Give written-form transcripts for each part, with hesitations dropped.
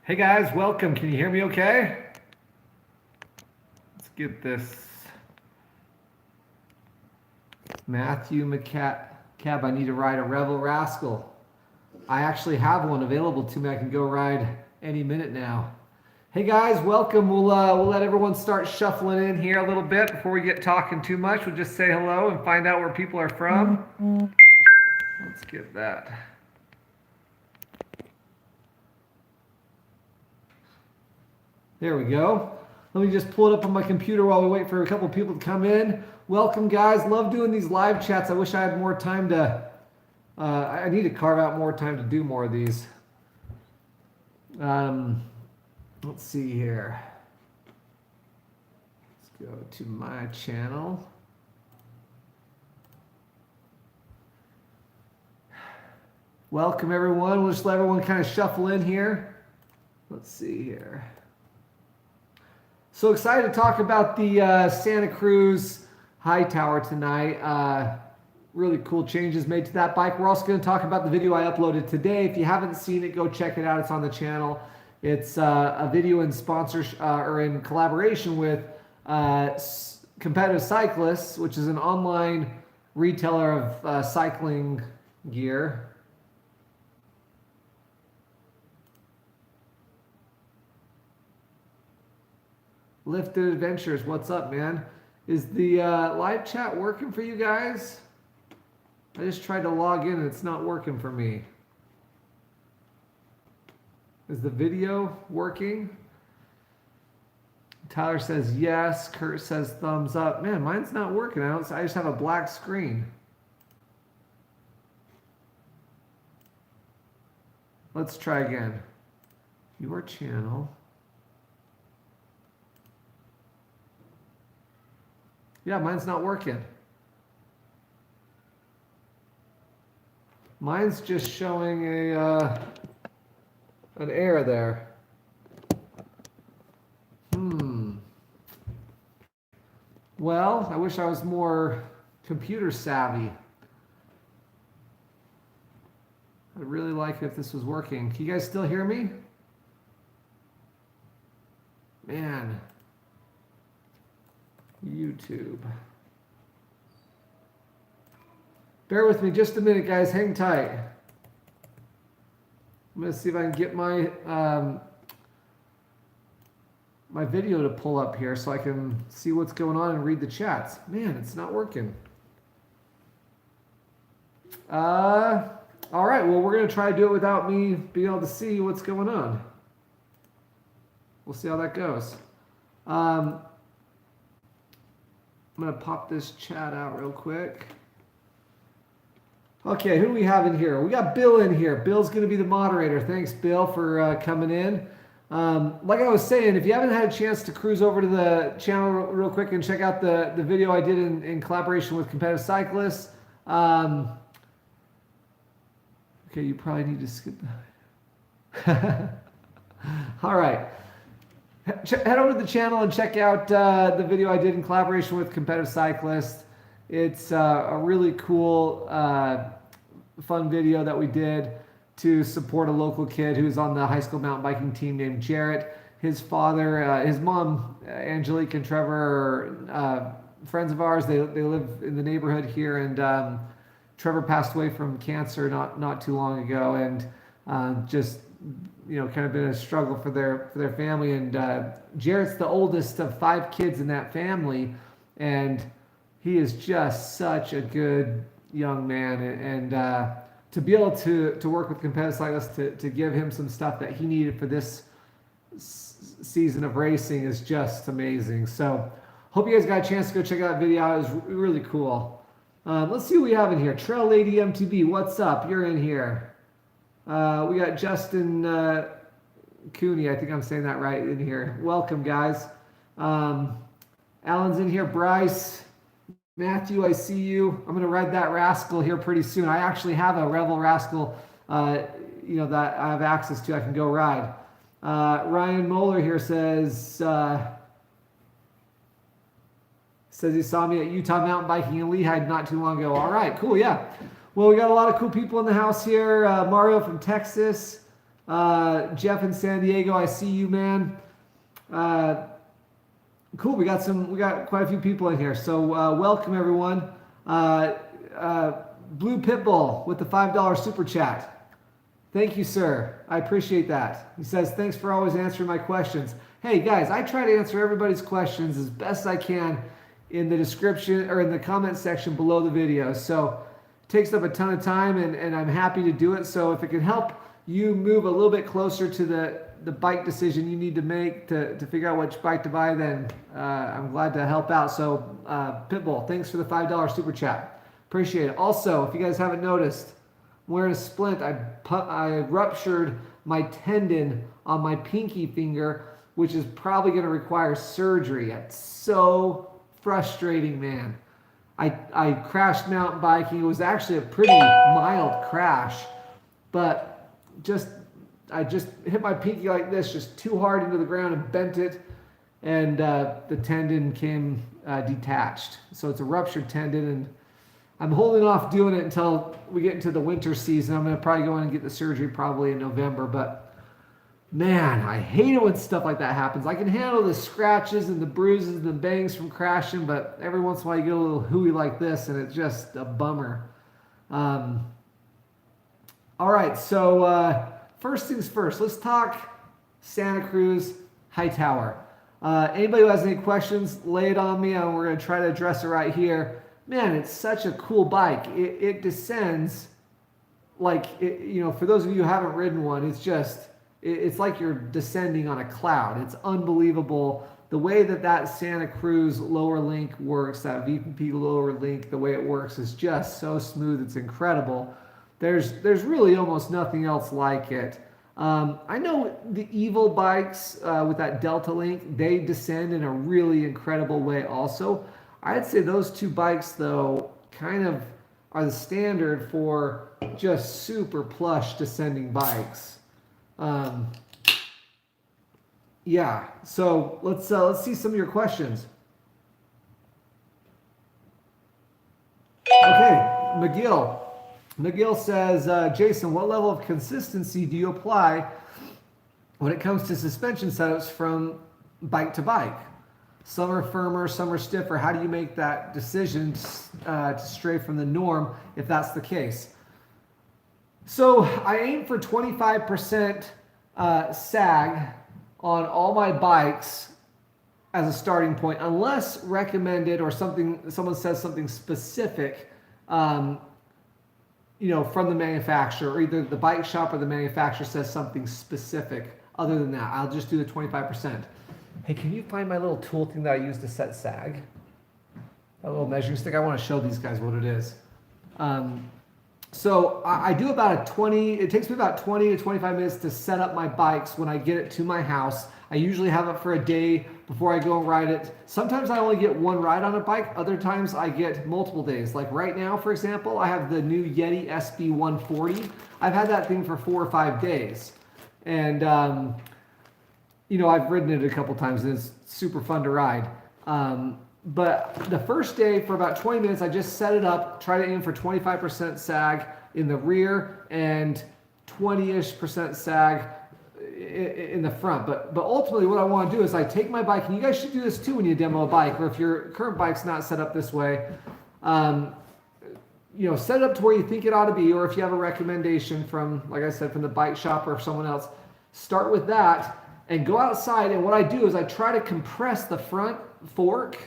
Hey guys, welcome. Can you hear me okay? Let's get this. Matthew McCab, I need to ride a Rebel Rascal. I actually have one available to me. I can go ride any minute now. Hey guys, welcome. We'll let everyone start shuffling in here a little bit before we get talking too much. We'll just say hello and find out where people are from. Let's get that. There we go. Let me just pull it up on my computer while we wait for a couple people to come in. Welcome, guys. Love doing these live chats. I wish I had more time to. I need to carve out more time to do more of these. Let's see here. Let's go to my channel. Welcome, everyone. We'll just let everyone kind of shuffle in here. Let's see here. So excited to talk about the Santa Cruz Hightower tonight. Really cool changes made to that bike. We're also going to talk about the video I uploaded today. If you haven't seen it, go check it out. It's on the channel. It's a video in or in collaboration with Competitive Cyclists, which is an online retailer of cycling gear. Lifted Adventures, what's up, man? Is the live chat working for you guys? I just tried to log in and it's not working for me. Is the video working? Tyler says yes. Kurt says thumbs up. Man, mine's not working. I just have a black screen. Let's try again. Your channel. Yeah, mine's not working. Mine's just showing an error there. Well, I wish I was more computer savvy. I'd really like it if this was working. Can you guys still hear me? Man. YouTube. Bear with me just a minute, guys. Hang tight. I'm going to see if I can get my my video to pull up here so I can see what's going on and read the chats. Man, it's not working. All right. Well, we're going to try to do it without me being able to see what's going on. We'll see how that goes. I'm going to pop this chat out real quick. Okay, who do we have in here? We got Bill in here. Bill's going to be the moderator. Thanks, Bill, for coming in. Like I was saying, if you haven't had a chance to cruise over to the channel real quick and check out the video I did in collaboration with Competitive Cyclists. Okay, you probably need to skip that. All right. Head over to the channel and check out the video I did in collaboration with Competitive Cyclists. It's a really cool, fun video that we did to support a local kid who's on the high school mountain biking team named Jarrett. His father, his mom, Angelique and Trevor are friends of ours. They live in the neighborhood here, and Trevor passed away from cancer not too long ago, and just kind of been a struggle for their family. And Jarrett's the oldest of 5 kids in that family, and he is just such a good young man. And to be able to work with Competitive Cyclists to give him some stuff that he needed for this season of racing is just amazing. So hope you guys got a chance to go check out that video. It was really cool. Let's see what we have in here. Trail Lady MTB, what's up? You're in here. We got Justin Cooney, I think I'm saying that right, in here. Welcome, guys. Alan's in here. Bryce, Matthew, I see you. I'm going to ride that Rascal here pretty soon. I actually have a Rebel Rascal, that I have access to. I can go ride. Ryan Moeller here says he saw me at Utah mountain biking in Lehigh not too long ago. All right, cool, yeah. Well, we got a lot of cool people in the house here. Mario from Texas. Jeff in San Diego, I see you, man. Cool. We got quite a few people in here. So welcome everyone. Blue Pitbull with the $5 super chat. Thank you, sir. I appreciate that. He says, thanks for always answering my questions. Hey guys, I try to answer everybody's questions as best I can in the description or in the comment section below the video. So it takes up a ton of time and I'm happy to do it. So if it can help you move a little bit closer to the bike decision you need to make to figure out which bike to buy, then I'm glad to help out. So Pitbull, thanks for the $5 super chat. Appreciate it. Also, if you guys haven't noticed, I'm wearing a splint. I ruptured my tendon on my pinky finger, which is probably going to require surgery. It's so frustrating, man. I crashed mountain biking. It was actually a pretty mild crash, but I just hit my pinky like this, just too hard into the ground and bent it, and the tendon came detached. So it's a ruptured tendon, and I'm holding off doing it until we get into the winter season. I'm going to probably go in and get the surgery probably in November, but man, I hate it when stuff like that happens. I can handle the scratches and the bruises and the bangs from crashing, but every once in a while you get a little hooey like this, and it's just a bummer. All right, so first things first, let's talk Santa Cruz Hightower. Anybody who has any questions, lay it on me, and we're going to try to address it right here. Man, it's such a cool bike. It descends like, for those of you who haven't ridden one, it's like you're descending on a cloud. It's unbelievable. The way that Santa Cruz lower link works, that VPP lower link, the way it works is just so smooth. It's incredible. There's really almost nothing else like it. I know the Evil bikes with that Delta Link, they descend in a really incredible way also. I'd say those two bikes, though, kind of are the standard for just super plush descending bikes. Yeah, so let's see some of your questions. Okay, McGill says, Jason, what level of consistency do you apply when it comes to suspension setups from bike to bike? Some are firmer, some are stiffer. How do you make that decision to stray from the norm if that's the case? So I aim for 25% sag on all my bikes as a starting point, unless recommended or someone says something specific, from the manufacturer, or either the bike shop or the manufacturer says something specific. Other than that, I'll just do the 25%. Hey, can you find my little tool thing that I use to set sag? A little measuring stick. I want to show these guys what it is. So I do about it takes me about 20 to 25 minutes to set up my bikes when I get it to my house. I usually have it for a day before I go and ride it. Sometimes I only get one ride on a bike. Other times I get multiple days. Like right now, for example, I have the new Yeti SB140. I've had that thing for 4 or 5 days. And, I've ridden it a couple times and it's super fun to ride. But the first day for about 20 minutes, I just set it up, try to aim for 25% sag in the rear and 20-ish% sag in the front. But ultimately what I want to do is I take my bike, and you guys should do this too when you demo a bike, or if your current bike's not set up this way, set it up to where you think it ought to be, or if you have a recommendation from, like I said, from the bike shop or someone else, start with that and go outside. And what I do is I try to compress the front fork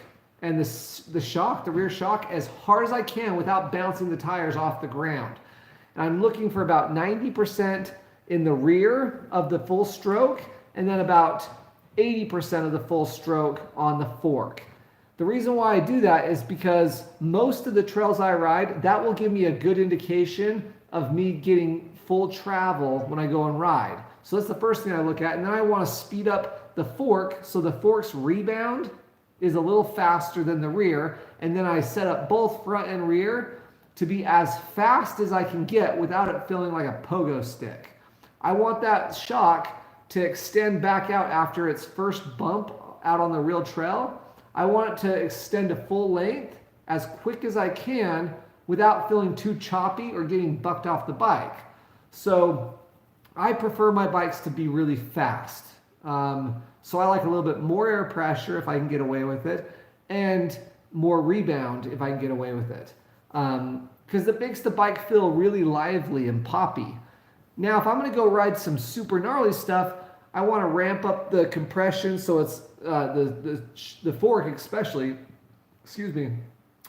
and the rear shock as hard as I can without bouncing the tires off the ground. And I'm looking for about 90% in the rear of the full stroke, and then about 80% of the full stroke on the fork. The reason why I do that is because most of the trails I ride, that will give me a good indication of me getting full travel when I go and ride. So that's the first thing I look at. And then I want to speed up the fork so the fork's rebound is a little faster than the rear. And then I set up both front and rear to be as fast as I can get without it feeling like a pogo stick. I want that shock to extend back out after its first bump out on the real trail. I want it to extend to full length as quick as I can without feeling too choppy or getting bucked off the bike. So I prefer my bikes to be really fast. So I like a little bit more air pressure if I can get away with it, and more rebound if I can get away with it. Because it makes the bike feel really lively and poppy. Now, if I'm going to go ride some super gnarly stuff, I want to ramp up the compression so it's the fork especially, excuse me,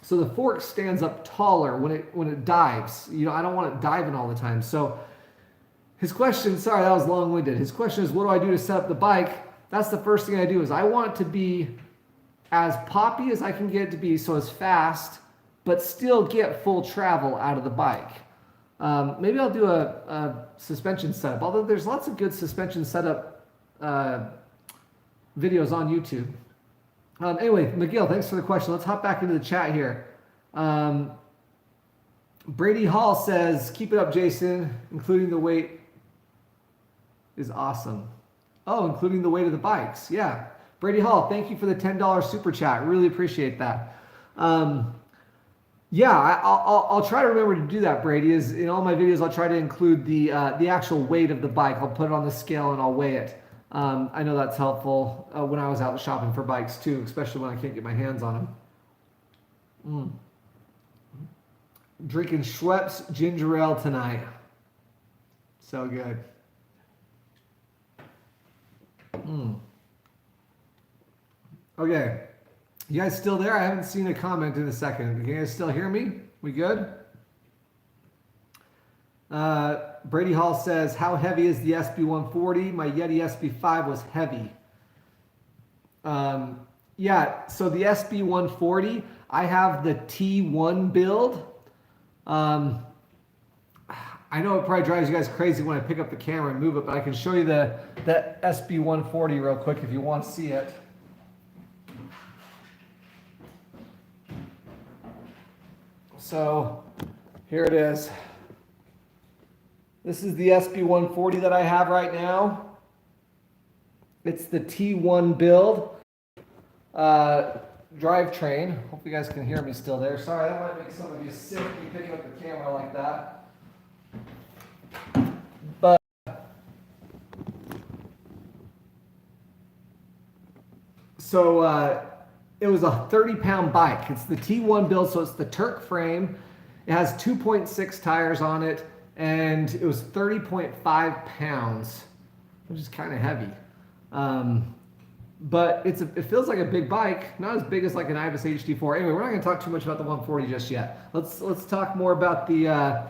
so the fork stands up taller when it dives. You know, I don't want it diving all the time. So his question, sorry, that was long-winded. His question is, what do I do to set up the bike? That's the first thing I do is I want it to be as poppy as I can get it to be, so it's fast, but still get full travel out of the bike. Maybe I'll do a suspension setup, although there's lots of good suspension setup videos on YouTube. Anyway, McGill, thanks for the question. Let's hop back into the chat here. Brady Hall says, keep it up, Jason, including the weight is awesome. Oh, including the weight of the bikes. Yeah. Brady Hall, thank you for the $10 super chat. Really appreciate that. Yeah, I'll try to remember to do that, Brady. Is in all my videos, I'll try to include the actual weight of the bike. I'll put it on the scale and I'll weigh it. I know that's helpful when I was out shopping for bikes too, especially when I can't get my hands on them. Drinking Schweppes ginger ale tonight. So good. Okay. You guys still there? I haven't seen a comment in a second. Can you guys still hear me? We good? Brady Hall says, how heavy is the SB140? My Yeti SB5 was heavy. Yeah, so the SB140, I have the T1 build. I know it probably drives you guys crazy when I pick up the camera and move it, but I can show you the SB140 real quick if you want to see it. So here it is. This is the SB140 that I have right now. It's the T1 build drivetrain. Hope you guys can hear me still there. Sorry, that might make some of you sick me picking up the camera like that. But so it was a 30-pound bike. It's the T1 build, so it's the Turk frame. It has 2.6 tires on it, and it was 30.5 pounds, which is kind of heavy. But it feels like a big bike, not as big as like an Ibis HD4. Anyway, we're not going to talk too much about the 140 just yet. Let's talk more about the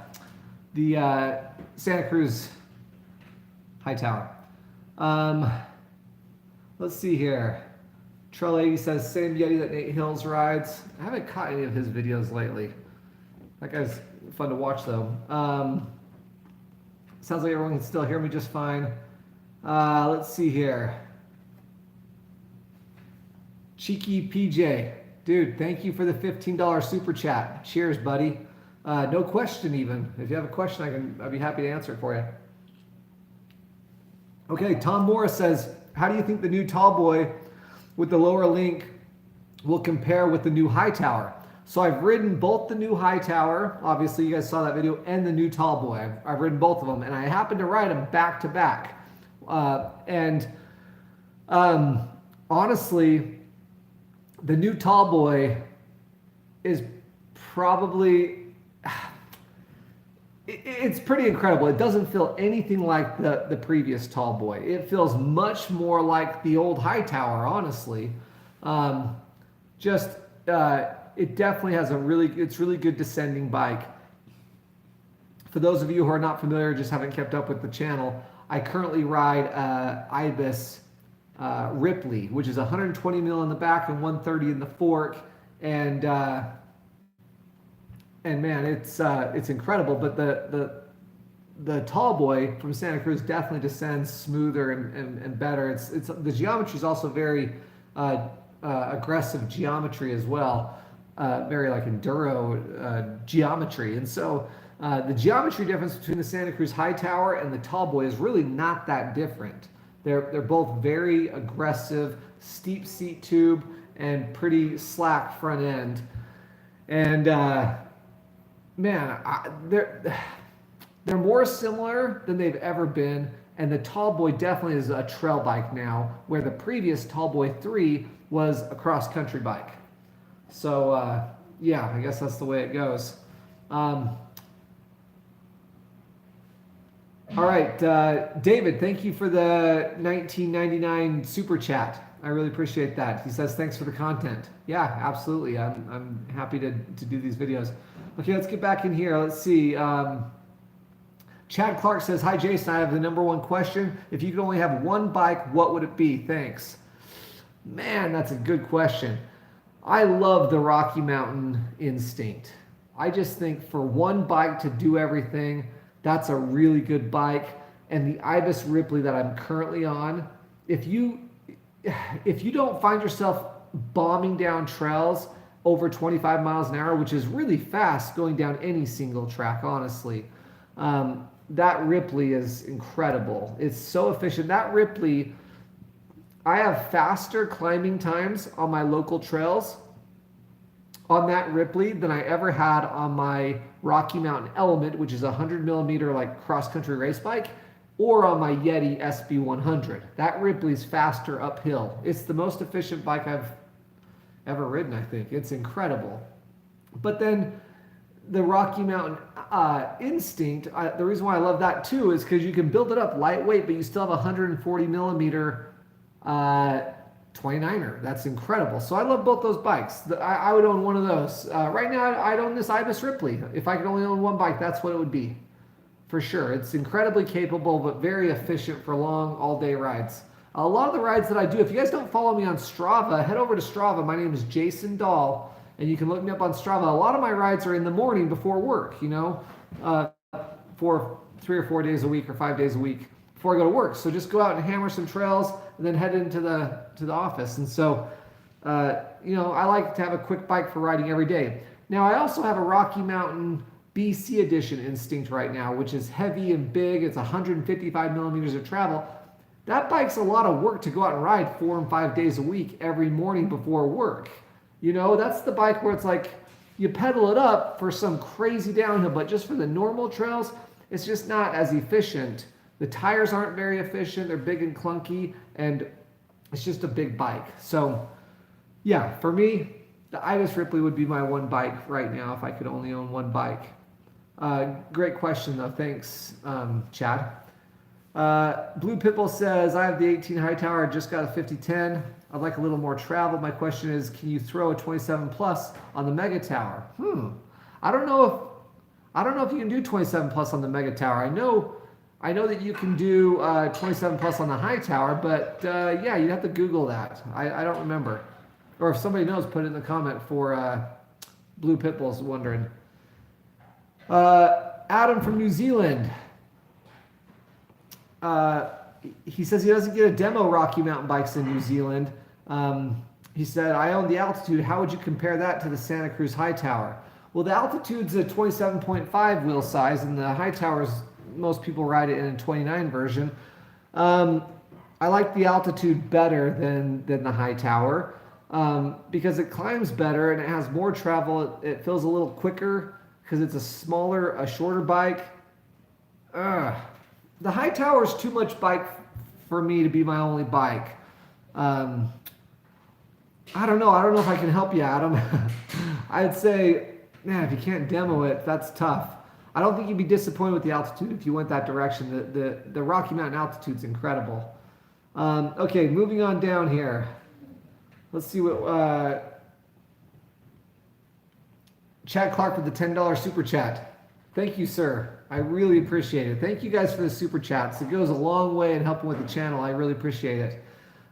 Santa Cruz Hightower. Let's see here. Trail 80 says, same Yeti that Nate Hills rides. I haven't caught any of his videos lately. That guy's fun to watch though. Sounds like everyone can still hear me just fine. Let's see here. Cheeky PJ. Dude, thank you for the $15 super chat. Cheers, buddy. No question even. If you have a question, I'd be happy to answer it for you. Okay, Tom Morris says, how do you think the new Tallboy with the lower link will compare with the new Hightower? So I've ridden both the new Hightower, obviously you guys saw that video, and the new Tallboy. I've ridden both of them, and I happen to ride them back to back. Honestly, the new Tallboy is probably, it's pretty incredible. It doesn't feel anything like the previous Tallboy. It feels much more like the old Hightower, honestly. It definitely has it's really good descending bike. For those of you who are not familiar, just haven't kept up with the channel, I currently ride Ibis Ripley, which is 120 mil in the back and 130 in the fork, and man, it's incredible. But the Tallboy from Santa Cruz definitely descends smoother and better. The geometry is also very aggressive geometry as well, very like enduro geometry, and so the geometry difference between the Santa Cruz Hightower and the Tallboy is really not that different. They're both very aggressive, steep seat tube and pretty slack front end. And man, they're more similar than they've ever been. And the Tallboy definitely is a trail bike now, where the previous Tallboy 3 was a cross-country bike. So, yeah, I guess that's the way it goes. All right, David, thank you for the 1999 super chat. I really appreciate that. He says, thanks for the content. Yeah, absolutely. I'm happy to do these videos. Okay, let's get back in here. Let's see. Chad Clark says, hi, Jason. I have the number one question. If you could only have one bike, what would it be? Thanks. Man, that's a good question. I love the Rocky Mountain Instinct. I just think for one bike to do everything, that's a really good bike. And the Ibis Ripley that I'm currently on, if you don't find yourself bombing down trails over 25 miles an hour, which is really fast going down any single track, honestly, that Ripley is incredible. It's so efficient. That Ripley, I have faster climbing times on my local trails on that Ripley than I ever had on my Rocky Mountain Element, which is a 100 millimeter like cross-country race bike, or on my Yeti SB100. That Ripley's faster uphill. It's the most efficient bike I've ever ridden, I think. It's incredible. But then the Rocky Mountain Instinct, the reason why I love that too is because you can build it up lightweight, but you still have a 140 millimeter 29er. That's incredible. So I love both those bikes. I would own one of those. Right now, I'd own this Ibis Ripley. If I could only own one bike, that's what it would be. For sure. It's incredibly capable, but very efficient for long, all-day rides. A lot of the rides that I do, if you guys don't follow me on Strava, head over to Strava. My name is Jason Dahl, and you can look me up on Strava. A lot of my rides are in the morning before work, for 3 or 4 days a week or 5 days a week before I go to work. So just go out and hammer some trails and then head into the office. And so, I like to have a quick bike for riding every day. Now, I also have a Rocky Mountain BC Edition Instinct right now, which is heavy and big. It's 155 millimeters of travel. That bike's a lot of work to go out and ride 4 and 5 days a week every morning before work. That's the bike where it's like you pedal it up for some crazy downhill, but just for the normal trails, it's just not as efficient. The tires aren't very efficient. They're big and clunky, and it's just a big bike. So, yeah, for me, the Ibis Ripley would be my one bike right now if I could only own one bike. Great question, though. Thanks, Chad. Blue Pipple says, I have the 18 Hightower, just got a 5010. I'd like a little more travel. My question is, can you throw a 27 plus on the Mega Tower? I don't know if you can do 27 plus on the Mega Tower. I know that you can do 27 plus on the Hightower, but yeah, you'd have to Google that. I don't remember. Or if somebody knows, put it in the comment for Blue Pitbull's wondering. Adam from New Zealand. He says he doesn't get a demo Rocky Mountain bikes in New Zealand. He said, I own the Altitude. How would you compare that to the Santa Cruz Hightower? Well, the Altitude's a 27.5 wheel size, and the Hightower's, most people ride it in a 29 version. I like the Altitude better than the Hightower because it climbs better and it has more travel. It feels a little quicker because it's a shorter bike. The Hightower's too much bike for me to be my only bike. I don't know if I can help you, Adam. I'd say, man, if you can't demo it, that's tough. I don't think you'd be disappointed with the Altitude if you went that direction. The Rocky Mountain Altitude's incredible. Okay, moving on down here. Let's see what... Chad Clark with the $10 super chat. Thank you, sir. I really appreciate it. Thank you guys for the super chats. It goes a long way in helping with the channel. I really appreciate it.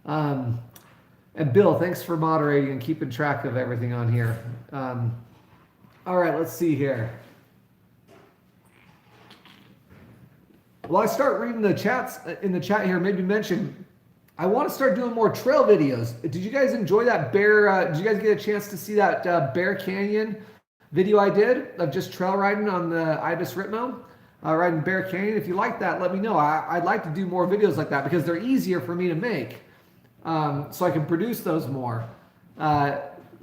And Bill, thanks for moderating and keeping track of everything on here. All right, let's see here. Well, I start reading the chats in the chat here. Maybe mention I want to start doing more trail videos. Did you guys enjoy that bear? Did you guys get a chance to see that Bear Canyon video I did of just trail riding on the Ibis Ritmo? Riding Bear Canyon. If you like that, let me know. I'd like to do more videos like that because they're easier for me to make, so I can produce those more.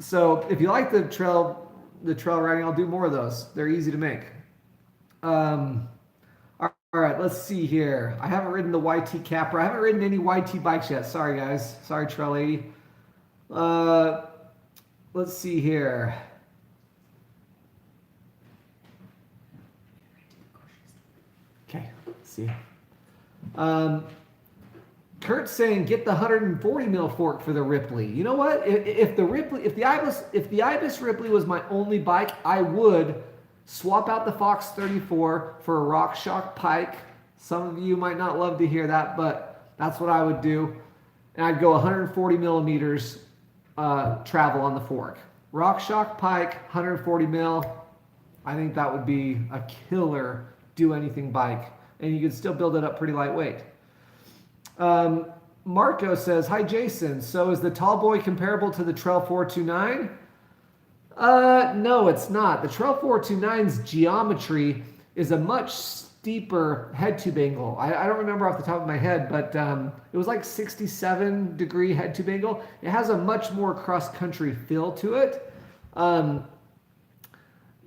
So if you like the trail riding, I'll do more of those. They're easy to make. All right, let's see here. I haven't ridden the YT Capper. I haven't ridden any YT bikes yet. Sorry, guys. Sorry, Trail Lady. Let's see here. Okay, let's see. Kurt's saying get the 140 mil fork for the Ripley. You know what? If the Ibis Ripley was my only bike, I would swap out the Fox 34 for a RockShox Pike. Some of you might not love to hear that, but that's what I would do. And I'd go 140 millimeters travel on the fork. RockShox Pike, 140 mil. I think that would be a killer do anything bike. And you could still build it up pretty lightweight. Marco says, hi Jason, so is the Tallboy comparable to the Trail 429? No, it's not. The Trail 429's geometry is a much steeper head tube angle. I don't remember off the top of my head, but it was like 67-degree head tube angle. It has a much more cross-country feel to it. The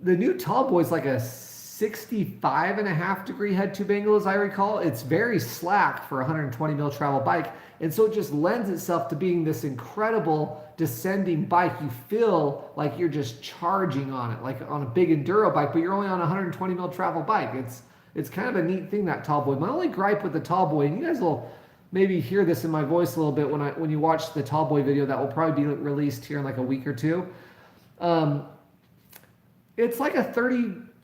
new Tallboy is like a 65.5-degree head tube angle, as I recall. It's very slack for a 120 mil travel bike, and so it just lends itself to being this incredible descending bike. You feel like you're just charging on it, like on a big enduro bike, but you're only on a 120 mil travel bike. It's kind of a neat thing, that Tallboy. My only gripe with the Tallboy, and you guys will maybe hear this in my voice a little bit when you watch the Tallboy video that will probably be released here in like a week or two. It's like a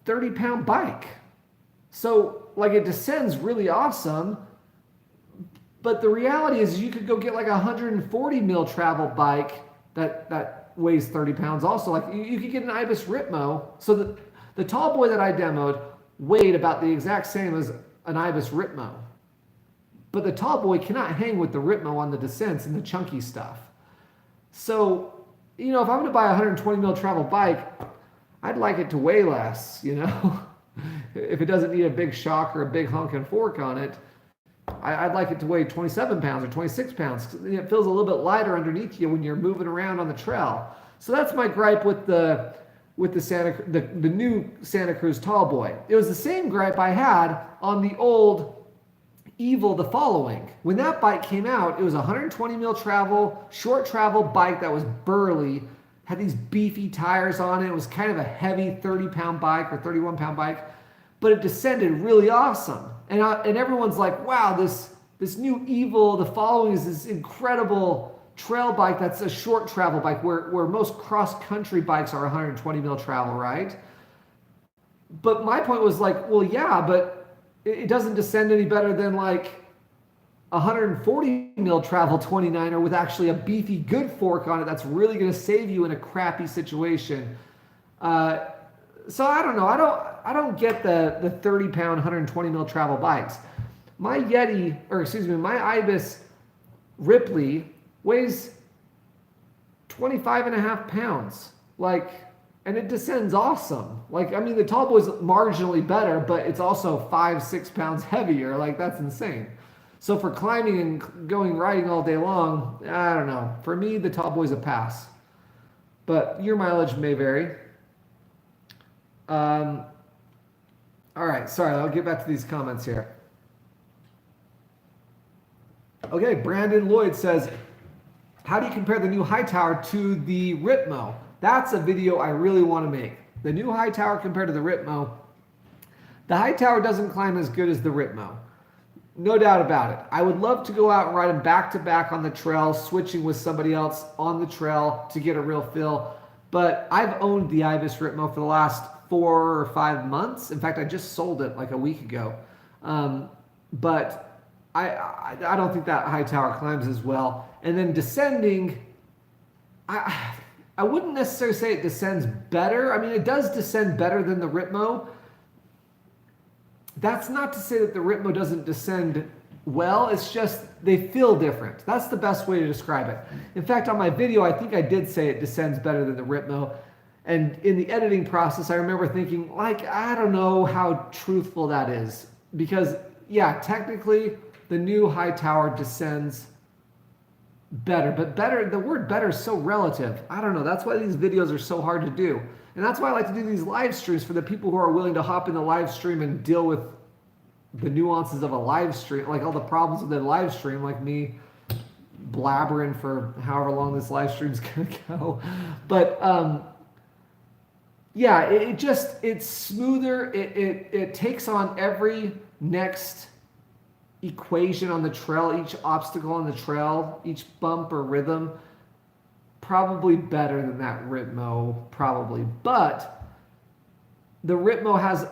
30-pound bike. So like it descends really awesome, but the reality is you could go get like a 140 mil travel bike that weighs 30 pounds also. Like you could get an Ibis Ritmo. So the Tallboy that I demoed weighed about the exact same as an Ibis Ritmo. But the Tallboy cannot hang with the Ritmo on the descents and the chunky stuff. So, you know, if I'm going to buy a 120 mil travel bike, I'd like it to weigh less, you know. If it doesn't need a big shock or a big honking fork on it, I'd like it to weigh 27 pounds or 26 pounds. It feels a little bit lighter underneath you when you're moving around on the trail. So that's my gripe with the new Santa Cruz Tallboy. It was the same gripe I had on the old Evil the Following. When that bike came out, it was a 120 mil travel, short travel bike that was burly, had these beefy tires on it. It was kind of a heavy 30-pound bike or 31-pound bike, but it descended really awesome. And everyone's like, wow, this new Evil the Following is this incredible trail bike that's a short travel bike where most cross-country bikes are 120 mil travel, right? But my point was like, well, yeah, but it doesn't descend any better than like 140 mil travel 29er with actually a beefy good fork on it that's really going to save you in a crappy situation. So I don't know. I don't get the 30-pound 120 mil travel bikes. My my Ibis Ripley weighs 25.5 pounds. And it descends awesome. I mean, the Tallboy's marginally better, but it's also 5-6 pounds heavier. That's insane. So for climbing and going riding all day long, I don't know. For me, the Tallboy's a pass. But your mileage may vary. All right, sorry, I'll get back to these comments here. Okay, Brandon Lloyd says, how do you compare the new Hightower to the Ritmo? That's a video I really want to make. The new Hightower compared to the Ritmo. The Hightower doesn't climb as good as the Ritmo. No doubt about it. I would love to go out and ride them back to back on the trail, switching with somebody else on the trail to get a real feel. But I've owned the Ibis Ritmo for the last 4 or 5 months. In fact, I just sold it like a week ago. But I don't think that Hightower climbs as well. And then descending, I wouldn't necessarily say it descends better. I mean, it does descend better than the Ritmo. That's not to say that the Ritmo doesn't descend well. It's just they feel different. That's the best way to describe it. In fact, on my video, I think I did say it descends better than the Ritmo. And in the editing process, I remember thinking, I don't know how truthful that is. Because, yeah, technically, the new Hightower descends better. But better, the word better is so relative. I don't know. That's why these videos are so hard to do. And that's why I like to do these live streams for the people who are willing to hop in the live stream and deal with the nuances of a live stream, like all the problems with the live stream, like me blabbering for however long this live stream is going to go. But yeah, it's smoother. It takes on every next equation on the trail, each obstacle on the trail, each bump or rhythm, probably better than that Ritmo, probably. But the Ritmo has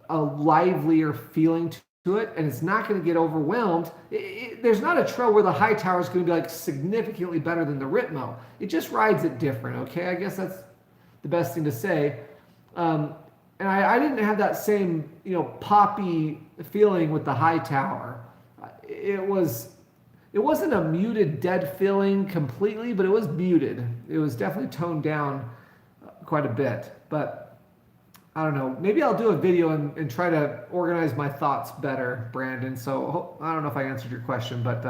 a livelier feeling to it, and it's not going to get overwhelmed. There's not a trail where the Hightower is going to be like significantly better than the Ritmo. It just rides it different, okay? I guess that's the best thing to say. And I didn't have that same, poppy feeling with the Hightower. It wasn't a muted, dead feeling completely, but it was muted. It was definitely toned down quite a bit. But I don't know. Maybe I'll do a video and try to organize my thoughts better, Brandon. So I don't know if I answered your question, but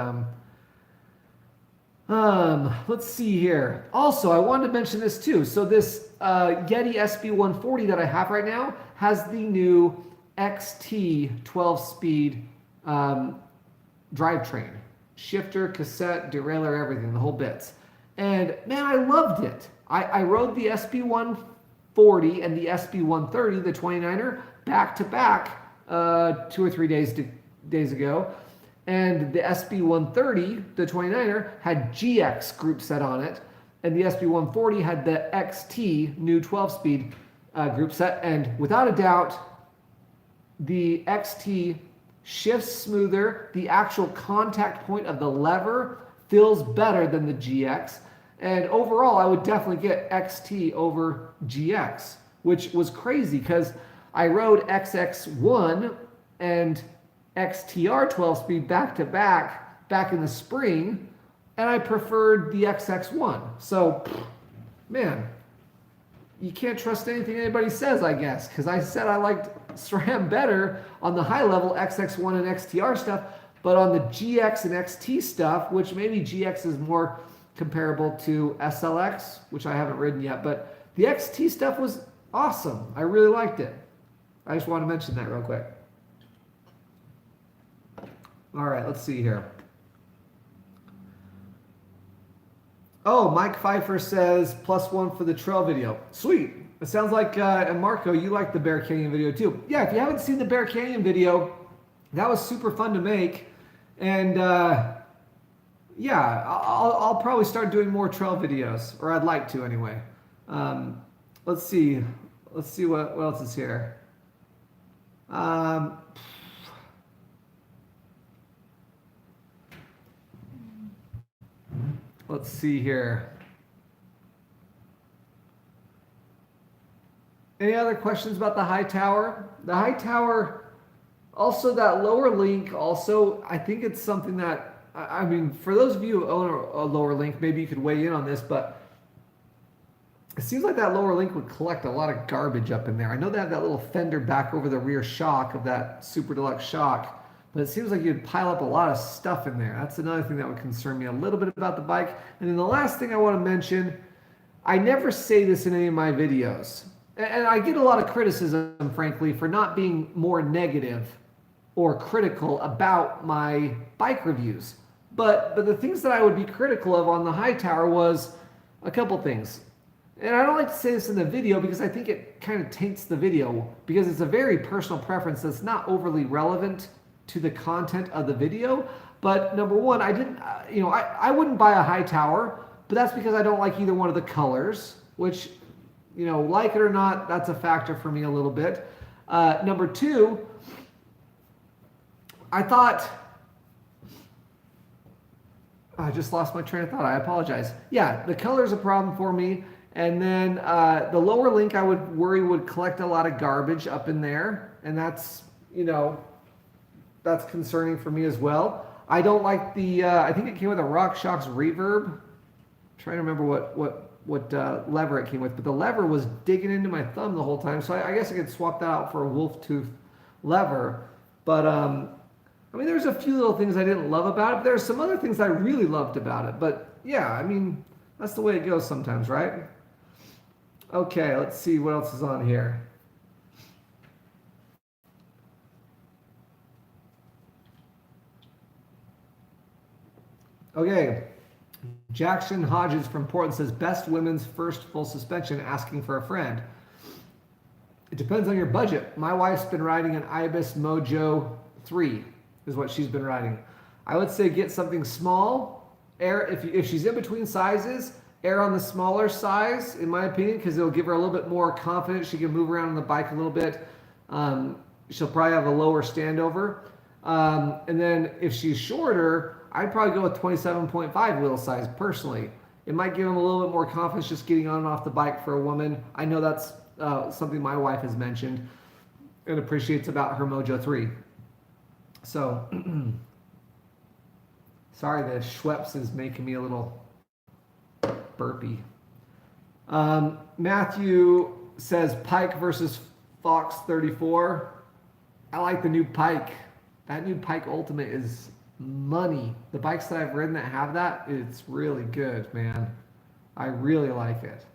let's see here. Also, I wanted to mention this too. So this Yeti SB140 that I have right now has the new XT 12-speed drivetrain. Shifter, cassette, derailleur, everything, the whole bits. And man, I loved it. I rode the SB140 and the SB130, the 29er, back to back 2 or 3 days ago. And the SB130, the 29er, had GX group set on it. And the SB140 had the XT new 12-speed group set. And without a doubt, the XT shifts smoother. The actual contact point of the lever feels better than the GX. And overall, I would definitely get XT over GX, which was crazy because I rode XX1 and XTR 12-speed back to back in the spring, and I preferred the XX1. So, man, you can't trust anything anybody says, I guess, because I said I liked SRAM better on the high-level XX1 and XTR stuff, but on the GX and XT stuff, which maybe GX is more comparable to SLX, which I haven't ridden yet, but the XT stuff was awesome. I really liked it. I just want to mention that real quick. All right, let's see here. Oh, Mike Pfeiffer says +1 for the trail video. Sweet. It sounds like, and Marco, you like the Bear Canyon video too. Yeah, if you haven't seen the Bear Canyon video, that was super fun to make. And yeah, I'll probably start doing more trail videos, or I'd like to anyway. Let's see. Let's see what else is here. Let's see here. Any other questions about the Hightower? The Hightower, also that lower link, also, I think it's something that, I mean, for those of you who own a lower link, maybe you could weigh in on this, but it seems like that lower link would collect a lot of garbage up in there. I know they have that little fender back over the rear shock of that Super Deluxe shock, but it seems like you'd pile up a lot of stuff in there. That's another thing that would concern me a little bit about the bike. And then the last thing I want to mention, I never say this in any of my videos, and I get a lot of criticism, frankly, for not being more negative or critical about my bike reviews. But the things that I would be critical of on the Hightower was a couple things. And I don't like to say this in the video because I think it kind of taints the video, because it's a very personal preference that's not overly relevant to the content of the video. But number one, I didn't, I wouldn't buy a Hightower, but that's because I don't like either one of the colors, which, like it or not, that's a factor for me a little bit. Number two, I thought, I just lost my train of thought. I apologize. Yeah, the color is a problem for me. And then the lower link, I would worry would collect a lot of garbage up in there. And that's, that's concerning for me as well. I don't like the, I think it came with a RockShox reverb. I'm trying to remember what lever it came with. But the lever was digging into my thumb the whole time. So I guess I could swap that out for a wolf tooth lever. But, I mean, there's a few little things I didn't love about it. But there's some other things I really loved about it. But yeah, I mean, that's the way it goes sometimes, right? Okay, let's see what else is on here. Okay. Jackson Hodges from Portland says, best women's first full suspension, asking for a friend. It depends on your budget. My wife's been riding an Ibis Mojo 3 is what she's been riding. I would say get something small. If she's in between sizes, err on the smaller size, in my opinion, because it'll give her a little bit more confidence. She can move around on the bike a little bit. She'll probably have a lower standover. And then if she's shorter, I'd probably go with 27.5 wheel size personally. It might give them a little bit more confidence just getting on and off the bike for a woman. I know that's something my wife has mentioned and appreciates about her Mojo 3. So, sorry, the Schweppes is making me a little burpy. Matthew says Pike versus Fox 34. I like the new Pike. That new Pike Ultimate is money. The bikes that I've ridden that have that, it's really good, man. I really like it.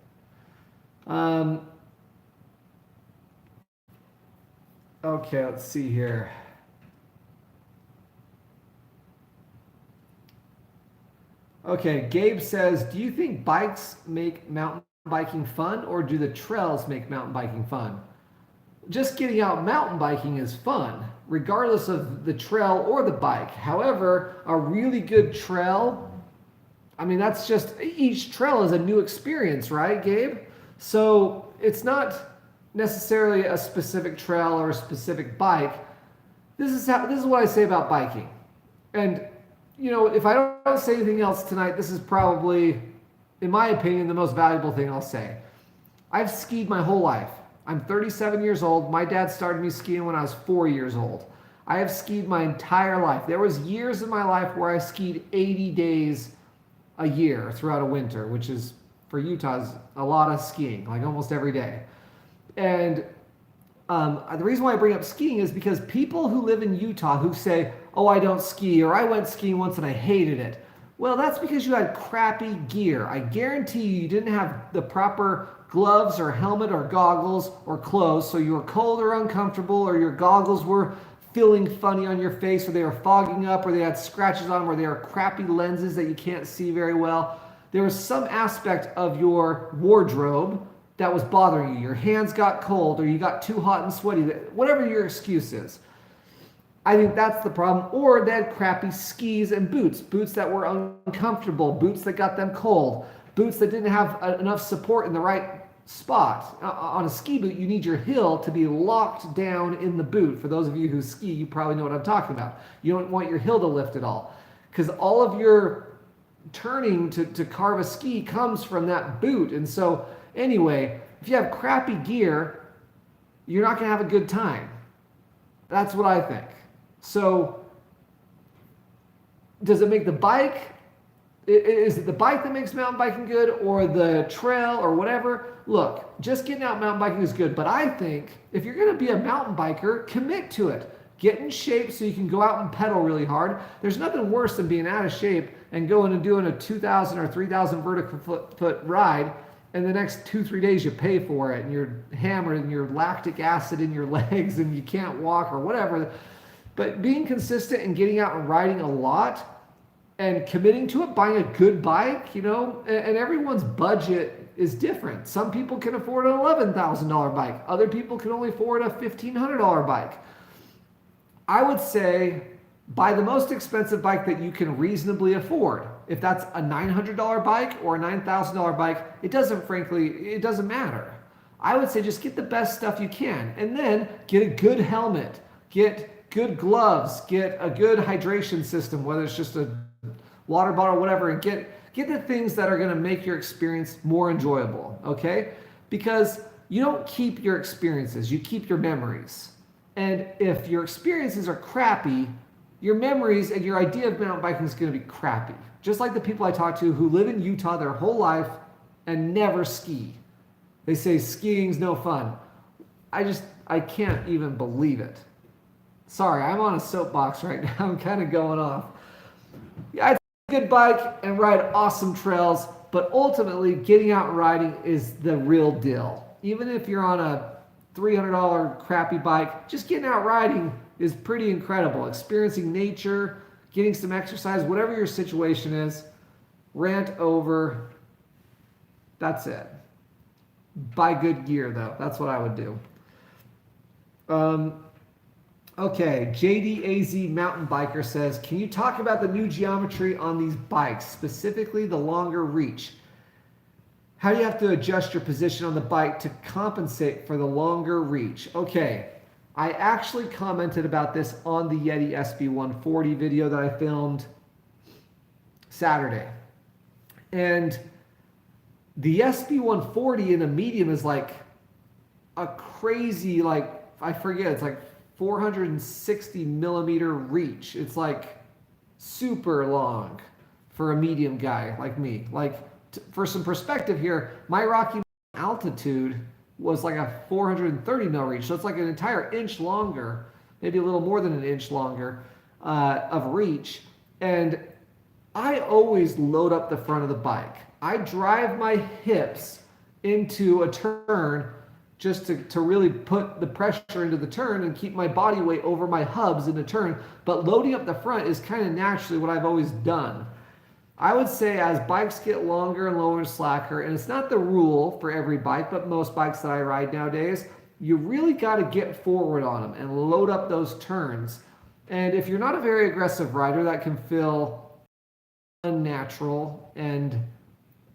Okay, let's see here. Okay, Gabe says, do you think bikes make mountain biking fun, or do the trails make mountain biking fun? Just getting out mountain biking is fun, regardless of the trail or the bike. However, a really good trail, I mean, that's just, each trail is a new experience, right, Gabe? So it's not necessarily a specific trail or a specific bike. This is what I say about biking. And, you know, if I don't say anything else tonight, this is probably, in my opinion, the most valuable thing I'll say. I've skied my whole life. I'm 37 years old. My dad started me skiing when I was 4 years old. I have skied my entire life. There was years in my life where I skied 80 days a year throughout a winter, which is, for Utah, is a lot of skiing, like almost every day. And the reason why I bring up skiing is because people who live in Utah who say, oh, I don't ski, or I went skiing once and I hated it. Well, that's because you had crappy gear. I guarantee you didn't have the proper gloves or helmet or goggles or clothes, so you were cold or uncomfortable, or your goggles were feeling funny on your face, or they were fogging up, or they had scratches on them, or they were crappy lenses that you can't see very well. There was some aspect of your wardrobe that was bothering you. Your hands got cold, or you got too hot and sweaty, whatever your excuse is. I think that's the problem. Or they had crappy skis and boots that were uncomfortable, boots that got them cold, boots that didn't have enough support in the right spot. On a ski boot, you need your heel to be locked down in the boot. For those of you who ski, you probably know what I'm talking about. You don't want your heel to lift at all, because all of your turning to carve a ski comes from that boot. And so anyway, if you have crappy gear, you're not going to have a good time. That's what I think. So does it make the bike? Is it the bike that makes mountain biking good, or the trail, or whatever? Look, just getting out mountain biking is good, but I think if you're going to be a mountain biker, commit to it. Get in shape so you can go out and pedal really hard. There's nothing worse than being out of shape and going and doing a 2,000 or 3,000 vertical foot ride, and the next 2-3 days you pay for it, and you're hammered, and you're lactic acid in your legs, and you can't walk or whatever. But being consistent and getting out and riding a lot, and committing to it, buying a good bike, you know, and everyone's budget is different. Some people can afford an $11,000 bike. Other people can only afford a $1,500 bike. I would say buy the most expensive bike that you can reasonably afford. If that's a $900 bike or a $9,000 bike, it doesn't matter. I would say just get the best stuff you can, and then get a good helmet, get good gloves, get a good hydration system, whether it's just a water bottle, whatever, and get the things that are going to make your experience more enjoyable, okay? Because you don't keep your experiences, you keep your memories. And if your experiences are crappy, your memories and your idea of mountain biking is going to be crappy. Just like the people I talk to who live in Utah their whole life and never ski. They say skiing's no fun. I can't even believe it. Sorry, I'm on a soapbox right now. I'm kind of going off. Yeah, it's a good bike and ride awesome trails, but ultimately getting out and riding is the real deal. Even if you're on a $300 crappy bike, just getting out riding is pretty incredible. Experiencing nature, getting some exercise, whatever your situation is, rant over. That's it. Buy good gear though. That's what I would do. Okay, JDAZ Mountain Biker says, can you talk about the new geometry on these bikes, specifically the longer reach? How do you have to adjust your position on the bike to compensate for the longer reach? Okay, I actually commented about this on the Yeti SB140 video that I filmed Saturday. And the SB140 in a medium is like a crazy, like, I forget, it's like 460 millimeter reach. It's like super long for a medium guy like me. Like, for some perspective here, my Rocky altitude was like a 430 mil reach. So it's like an entire inch longer, maybe a little more than an inch longer of reach. And I always load up the front of the bike. I drive my hips into a turn just to really put the pressure into the turn and keep my body weight over my hubs in the turn. But loading up the front is kind of naturally what I've always done. I would say as bikes get longer and lower and slacker, and it's not the rule for every bike, but most bikes that I ride nowadays, you really got to get forward on them and load up those turns. And if you're not a very aggressive rider, that can feel unnatural and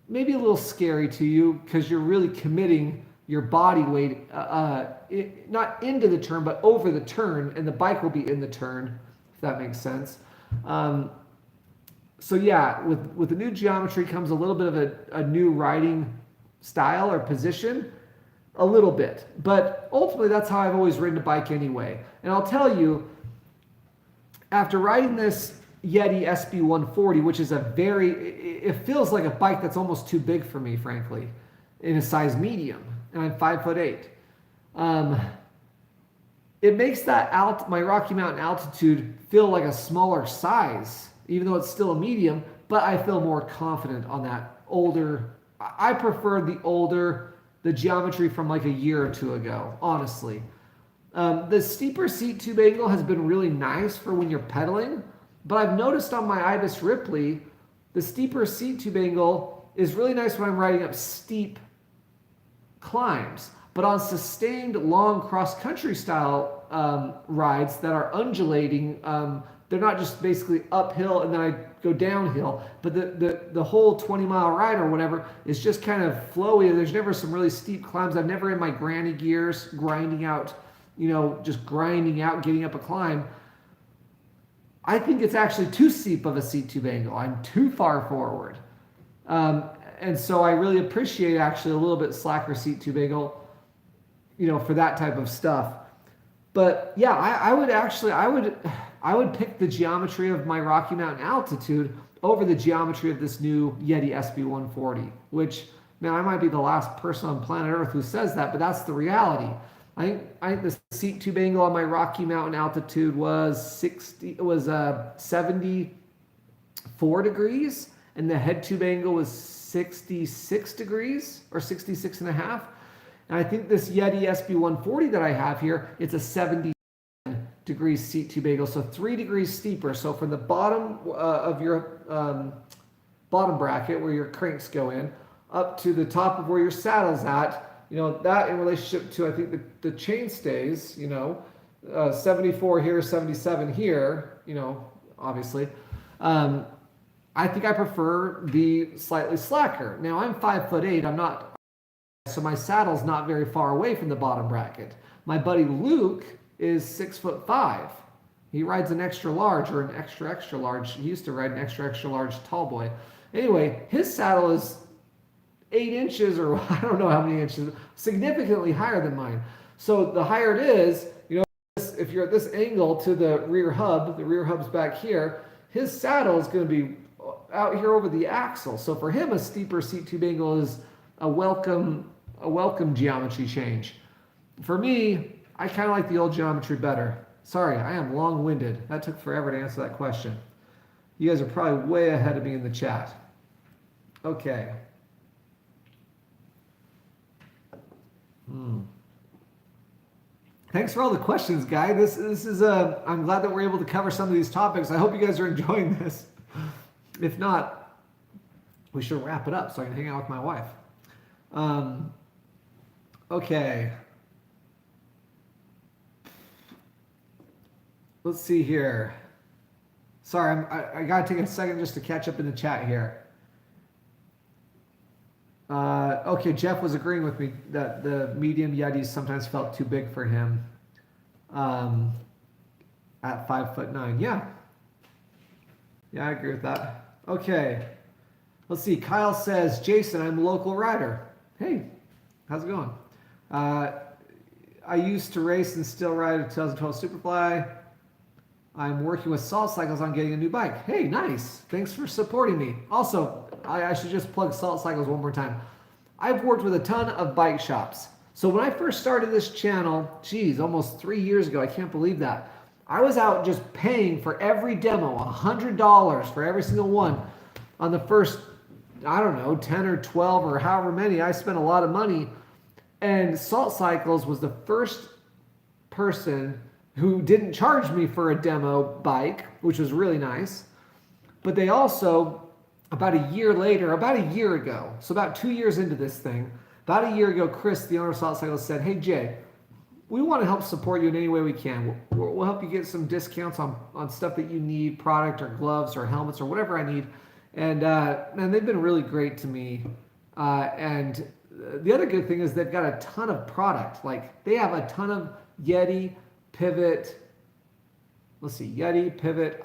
maybe a little scary to you because you're really committing your body weight not into the turn, but over the turn, and the bike will be in the turn, if that makes sense. So yeah, with the new geometry comes a little bit of a new riding style or position, a little bit. But ultimately, that's how I've always ridden a bike anyway. And I'll tell you, after riding this Yeti SB140, which is it feels like a bike that's almost too big for me, frankly, in a size medium, and I'm 5'8". It makes my Rocky Mountain altitude feel like a smaller size, even though it's still a medium, but I feel more confident on that older. I prefer the geometry from like a year or two ago, honestly. The steeper seat tube angle has been really nice for when you're pedaling, but I've noticed on my Ibis Ripley, the steeper seat tube angle is really nice when I'm riding up steep climbs. But on sustained long cross-country style rides that are undulating, they're not just basically uphill and then I go downhill, but the whole 20-mile ride or whatever is just kind of flowy. There's never some really steep climbs. I'm never in my granny gears grinding out, just grinding out, getting up a climb. I think it's actually too steep of a seat tube angle. I'm too far forward. And so I really appreciate actually a little bit slacker seat tube angle, for that type of stuff. But yeah, I would pick the geometry of my Rocky Mountain altitude over the geometry of this new Yeti SB140, which, man, I might be the last person on planet Earth who says that, but that's the reality. I think the seat tube angle on my Rocky Mountain altitude was 74 degrees, and the head tube angle was 66 degrees or 66 and a half. And I think this Yeti SB140 that I have here, it's a 70 degrees seat tube angle, so 3 degrees steeper. So from the bottom of your bottom bracket where your cranks go in, up to the top of where your saddle's at, that in relationship to, I think, the chain stays, 74 here, 77 here, obviously. I think I prefer the slightly slacker. Now, I'm 5'8", I'm not, so my saddle's not very far away from the bottom bracket. My buddy Luke is 6'5". He rides an extra large or an extra large. He used to ride an extra large tall boy. Anyway, his saddle is 8 inches, or I don't know how many inches, significantly higher than mine. So the higher it is, if you're at this angle to the rear hub's back here, his saddle is going to be out here over the axle. So for him, a steeper seat tube angle is a welcome geometry change. For me, I kind of like the old geometry better. Sorry, I am long-winded. That took forever to answer that question. You guys are probably way ahead of me in the chat. Okay. Thanks for all the questions, Guy. This is I'm glad that we're able to cover some of these topics. I hope you guys are enjoying this. If not, we should wrap it up so I can hang out with my wife. Okay. Let's see here. Sorry, I gotta take a second just to catch up in the chat here. Okay, Jeff was agreeing with me that the medium Yetis sometimes felt too big for him at 5'9". Yeah. Yeah, I agree with that. Okay. Let's see. Kyle says, Jason, I'm a local rider. Hey, how's it going? I used to race and still ride a 2012 Superfly. I'm working with Salt Cycles on getting a new bike. Hey, nice. Thanks for supporting me. Also, I should just plug Salt Cycles one more time. I've worked with a ton of bike shops. So when I first started this channel, geez, almost 3 years ago, I can't believe that. I was out just paying for every demo, $100 for every single one. On the first, I don't know, 10 or 12 or however many, I spent a lot of money. And Salt Cycles was the first person who didn't charge me for a demo bike, which was really nice. But they also, about a year ago, so about 2 years into this thing, about a year ago, Chris, the owner of Salt Cycles, said, hey, Jay, we want to help support you in any way we can. We'll help you get some discounts on stuff that you need, product or gloves or helmets or whatever I need. And man, they've been really great to me. And the other good thing is they've got a ton of product. Like they have a ton of Yeti, Pivot,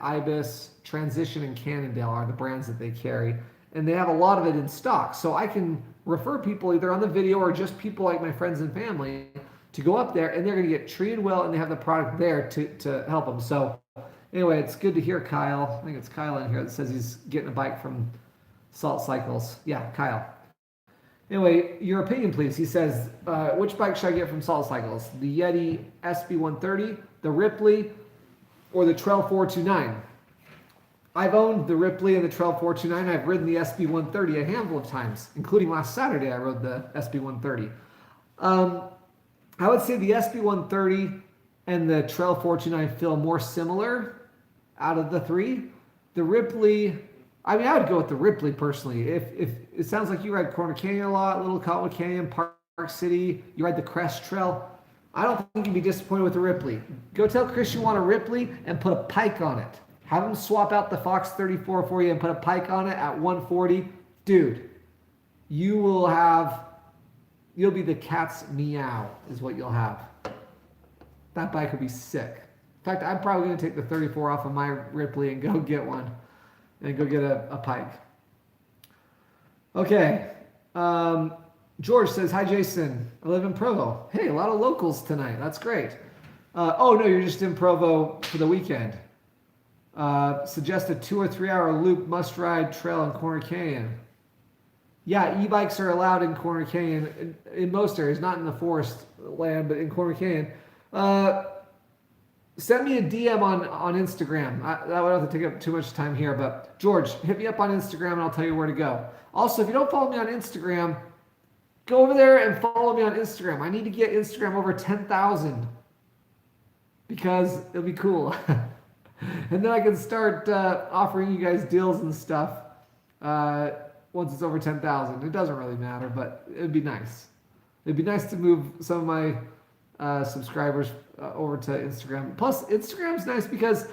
Ibis, Transition, and Cannondale are the brands that they carry. And they have a lot of it in stock. So I can refer people either on the video or just people like my friends and family to go up there and they're going to get treated well and they have the product there to help them. So anyway, it's good to hear Kyle. I think it's Kyle in here that says he's getting a bike from Salt Cycles. Yeah, Kyle. Anyway, your opinion, please. He says, which bike should I get from Salt Cycles? The Yeti SB130, the Ripley, or the Trail 429? I've owned the Ripley and the Trail 429. I've ridden the SB130 a handful of times, including last Saturday I rode the SB130. I would say the SB130 and the Trail 429 feel more similar out of the three. The Ripley, I mean, I would go with the Ripley personally. If it sounds like you ride Corner Canyon a lot, Little Cottonwood Canyon, Park City, you ride the Crest Trail, I don't think you'd be disappointed with the Ripley. Go tell Chris you want a Ripley and put a pike on it. Have him swap out the Fox 34 for you and put a pike on it at 140. Dude, you'll be the cat's meow is what you'll have. That bike would be sick. In fact, I'm probably going to take the 34 off of my Ripley and go get one. And go get a pike. Okay. George says, hi, Jason. I live in Provo. Hey, a lot of locals tonight. That's great. Oh, no, you're just in Provo for the weekend. Suggest a 2 or 3 hour loop must-ride trail in Corner Canyon. Yeah, e-bikes are allowed in Corner Canyon in most areas, not in the forest land, but in Corner Canyon. Send me a DM on Instagram. That would have to take up too much time here, but George, hit me up on Instagram and I'll tell you where to go. Also, if you don't follow me on Instagram, go over there and follow me on Instagram. I need to get Instagram over 10,000 because it'll be cool. And then I can start offering you guys deals and stuff once it's over 10,000. It doesn't really matter, but it'd be nice. It'd be nice to move some of my subscribers over to Instagram. Plus, Instagram's nice because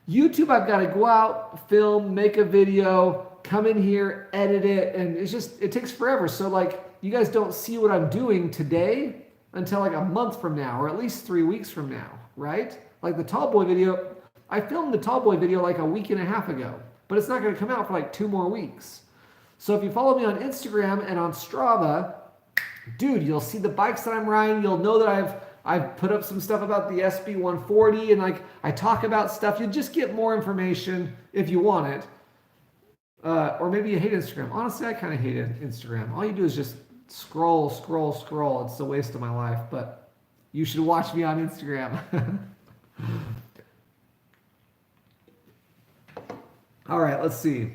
YouTube, I've got to go out, film, make a video, come in here, edit it, and it takes forever. So like, you guys don't see what I'm doing today until like a month from now, or at least 3 weeks from now, right? Like the Tallboy video, I filmed the Tallboy video like a week and a half ago, but it's not going to come out for like 2 more weeks. So if you follow me on Instagram and on Strava, dude, you'll see the bikes that I'm riding. You'll know that I've put up some stuff about the SB140 and like I talk about stuff. You'll just get more information if you want it. Or maybe you hate Instagram. Honestly, I kind of hate Instagram. All you do is just scroll. It's a waste of my life, but you should watch me on Instagram. All right, let's see.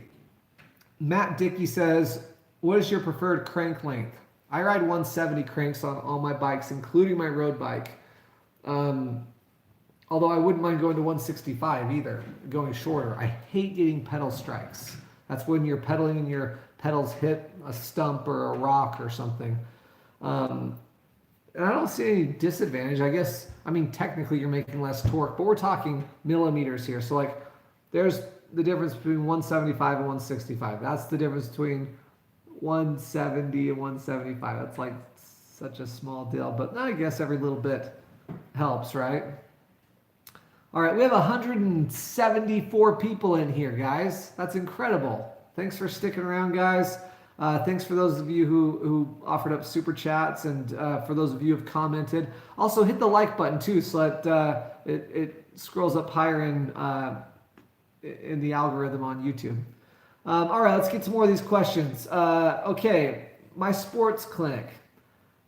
Matt Dickey says, what is your preferred crank length? I ride 170 cranks on all my bikes, including my road bike. Although I wouldn't mind going to 165 either, going shorter. I hate getting pedal strikes. That's when you're pedaling and your pedals hit a stump or a rock or something. And I don't see any disadvantage. I guess, I mean, technically you're making less torque, but we're talking millimeters here. So like, there's the difference between 175 and 165. That's the difference between 170 and 175. That's like such a small deal, but I guess every little bit helps, right? All right, we have 174 people in here, guys. That's incredible. Thanks for sticking around, guys. Thanks for those of you who offered up super chats, and for those of you who have commented. Also, hit the like button too, so that it scrolls up higher in the algorithm on YouTube. All right, let's get to more of these questions. Okay, my sports clinic.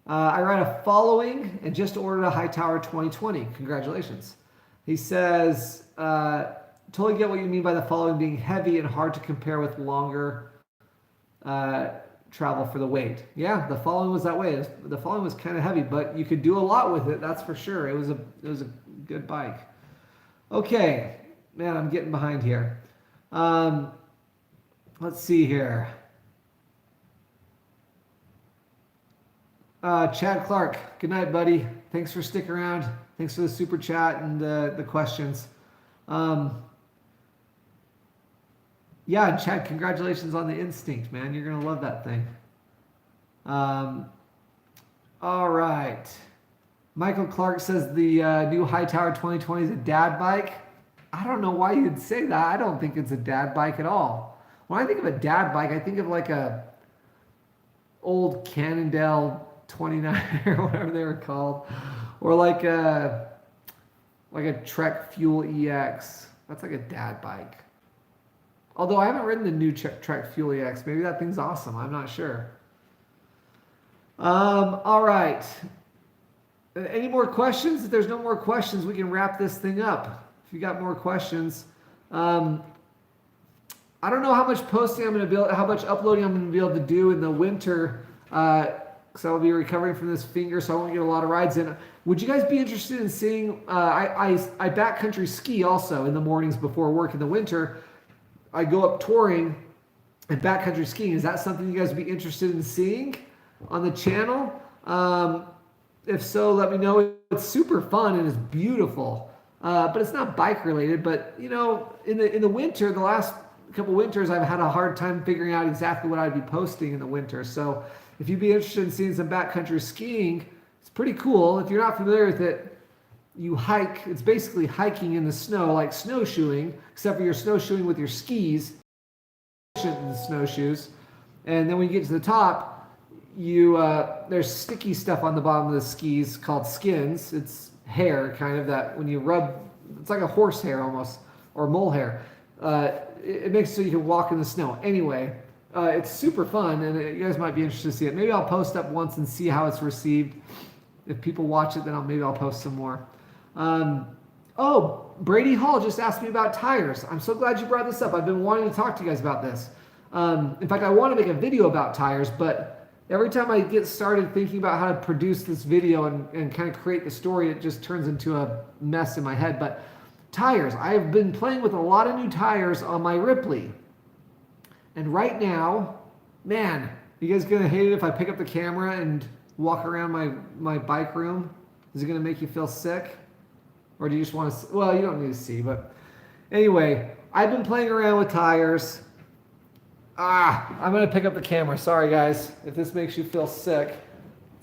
I write a following and just ordered a Hightower 2020. Congratulations. He says, totally get what you mean by the following being heavy and hard to compare with longer travel for the weight. Yeah, the following was that way. The following was kind of heavy, but you could do a lot with it. That's for sure. It was a good bike. Okay, man, I'm getting behind here. Let's see here. Chad Clark, good night, buddy. Thanks for sticking around. Thanks for the super chat and the questions. Yeah, Chad, congratulations on the Instinct, man. You're going to love that thing. All right. Michael Clark says the new Hightower 2020 is a dad bike. I don't know why you'd say that. I don't think it's a dad bike at all. When I think of a dad bike, I think of like a old Cannondale 29 or whatever they were called, or like a Trek Fuel EX. That's like a dad bike. Although I haven't ridden the new Trek Fuel EX. Maybe that thing's awesome. I'm not sure. All right. Any more questions? If there's no more questions, we can wrap this thing up. If you got more questions, I don't know how much posting I'm going to be able, how much uploading I'm going to be able to do in the winter, because I'll be recovering from this finger, so I won't get a lot of rides in. Would you guys be interested in seeing? I backcountry ski also in the mornings before work in the winter. I go up touring and backcountry skiing. Is that something you guys would be interested in seeing on the channel? If so, let me know. It's super fun and it's beautiful, but it's not bike related. But you know, in the winter, the last couple winters, I've had a hard time figuring out exactly what I'd be posting in the winter. So if you'd be interested in seeing some backcountry skiing, it's pretty cool. If you're not familiar with it, you hike. It's basically hiking in the snow, like snowshoeing, except for you're snowshoeing with your skis and snowshoes. And then when you get to the top, there's sticky stuff on the bottom of the skis called skins. It's hair, kind of, that when you rub, it's like a horse hair almost, or mole hair. It makes it so you can walk in the snow. Anyway, it's super fun, and you guys might be interested to see it. Maybe I'll post up once and see how it's received. If people watch it, then maybe I'll post some more. Oh, Brady Hall just asked me about tires. I'm so glad you brought this up. I've been wanting to talk to you guys about this. In fact, I want to make a video about tires, but every time I get started thinking about how to produce this video and kind of create the story, it just turns into a mess in my head. But tires, I've been playing with a lot of new tires on my Ripley. And right now, man, you guys gonna hate it if I pick up the camera and walk around my bike room? Is it gonna make you feel sick? Or do you just want to, well, you don't need to see, but anyway, I've been playing around with tires. I'm gonna pick up the camera. Sorry guys, if this makes you feel sick.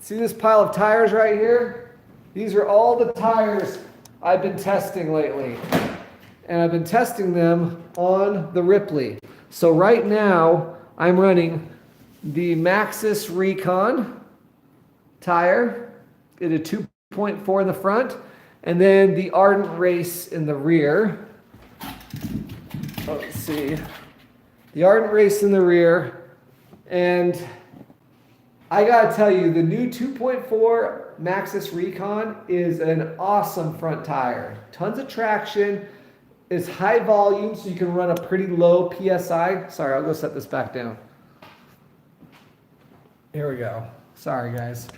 See this pile of tires right here? These are all the tires I've been testing lately. And I've been testing them on the Ripley. So right now, I'm running the Maxxis Recon tire in a 2.4 in the front, and then the Ardent Race in the rear. Let's see. The Ardent Race in the rear, and I gotta tell you, the new 2.4 Maxxis Recon is an awesome front tire. Tons of traction. It's high volume, so you can run a pretty low PSI. Sorry, I'll go set this back down. Here we go. Sorry, guys.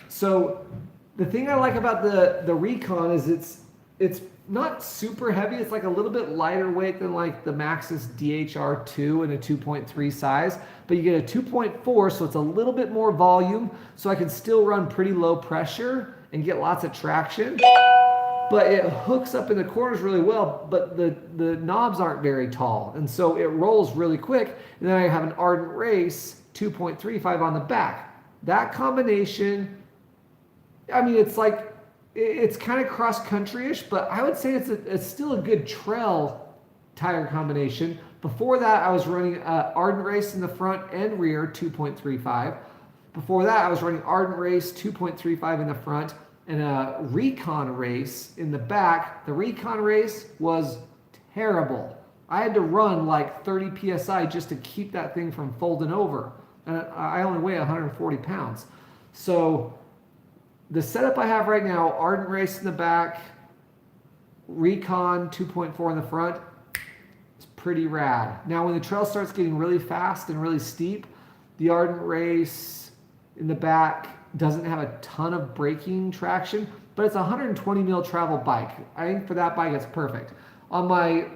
So The thing I like about the Recon is it's not super heavy. It's like a little bit lighter weight than like the Maxxis DHR2 in a 2.3 size, but you get a 2.4, so it's a little bit more volume, so I can still run pretty low pressure and get lots of traction. But it hooks up in the corners really well, but the knobs aren't very tall, and so it rolls really quick. And then I have an Ardent Race 2.35 on the back. That combination, I mean, it's kind of cross-country-ish, but I would say it's still a good trail tire combination. Before that, I was running Ardent Race in the front and rear 2.35. Before that, I was running Ardent Race 2.35 in the front and a Recon Race in the back. The Recon Race was terrible. I had to run like 30 PSI just to keep that thing from folding over. And I only weigh 140 pounds. So the setup I have right now, Ardent Race in the back, Recon 2.4 in the front, it's pretty rad. Now when the trail starts getting really fast and really steep, the Ardent Race in the back doesn't have a ton of braking traction, but it's a 120 mil travel bike. I think for that bike it's perfect. On my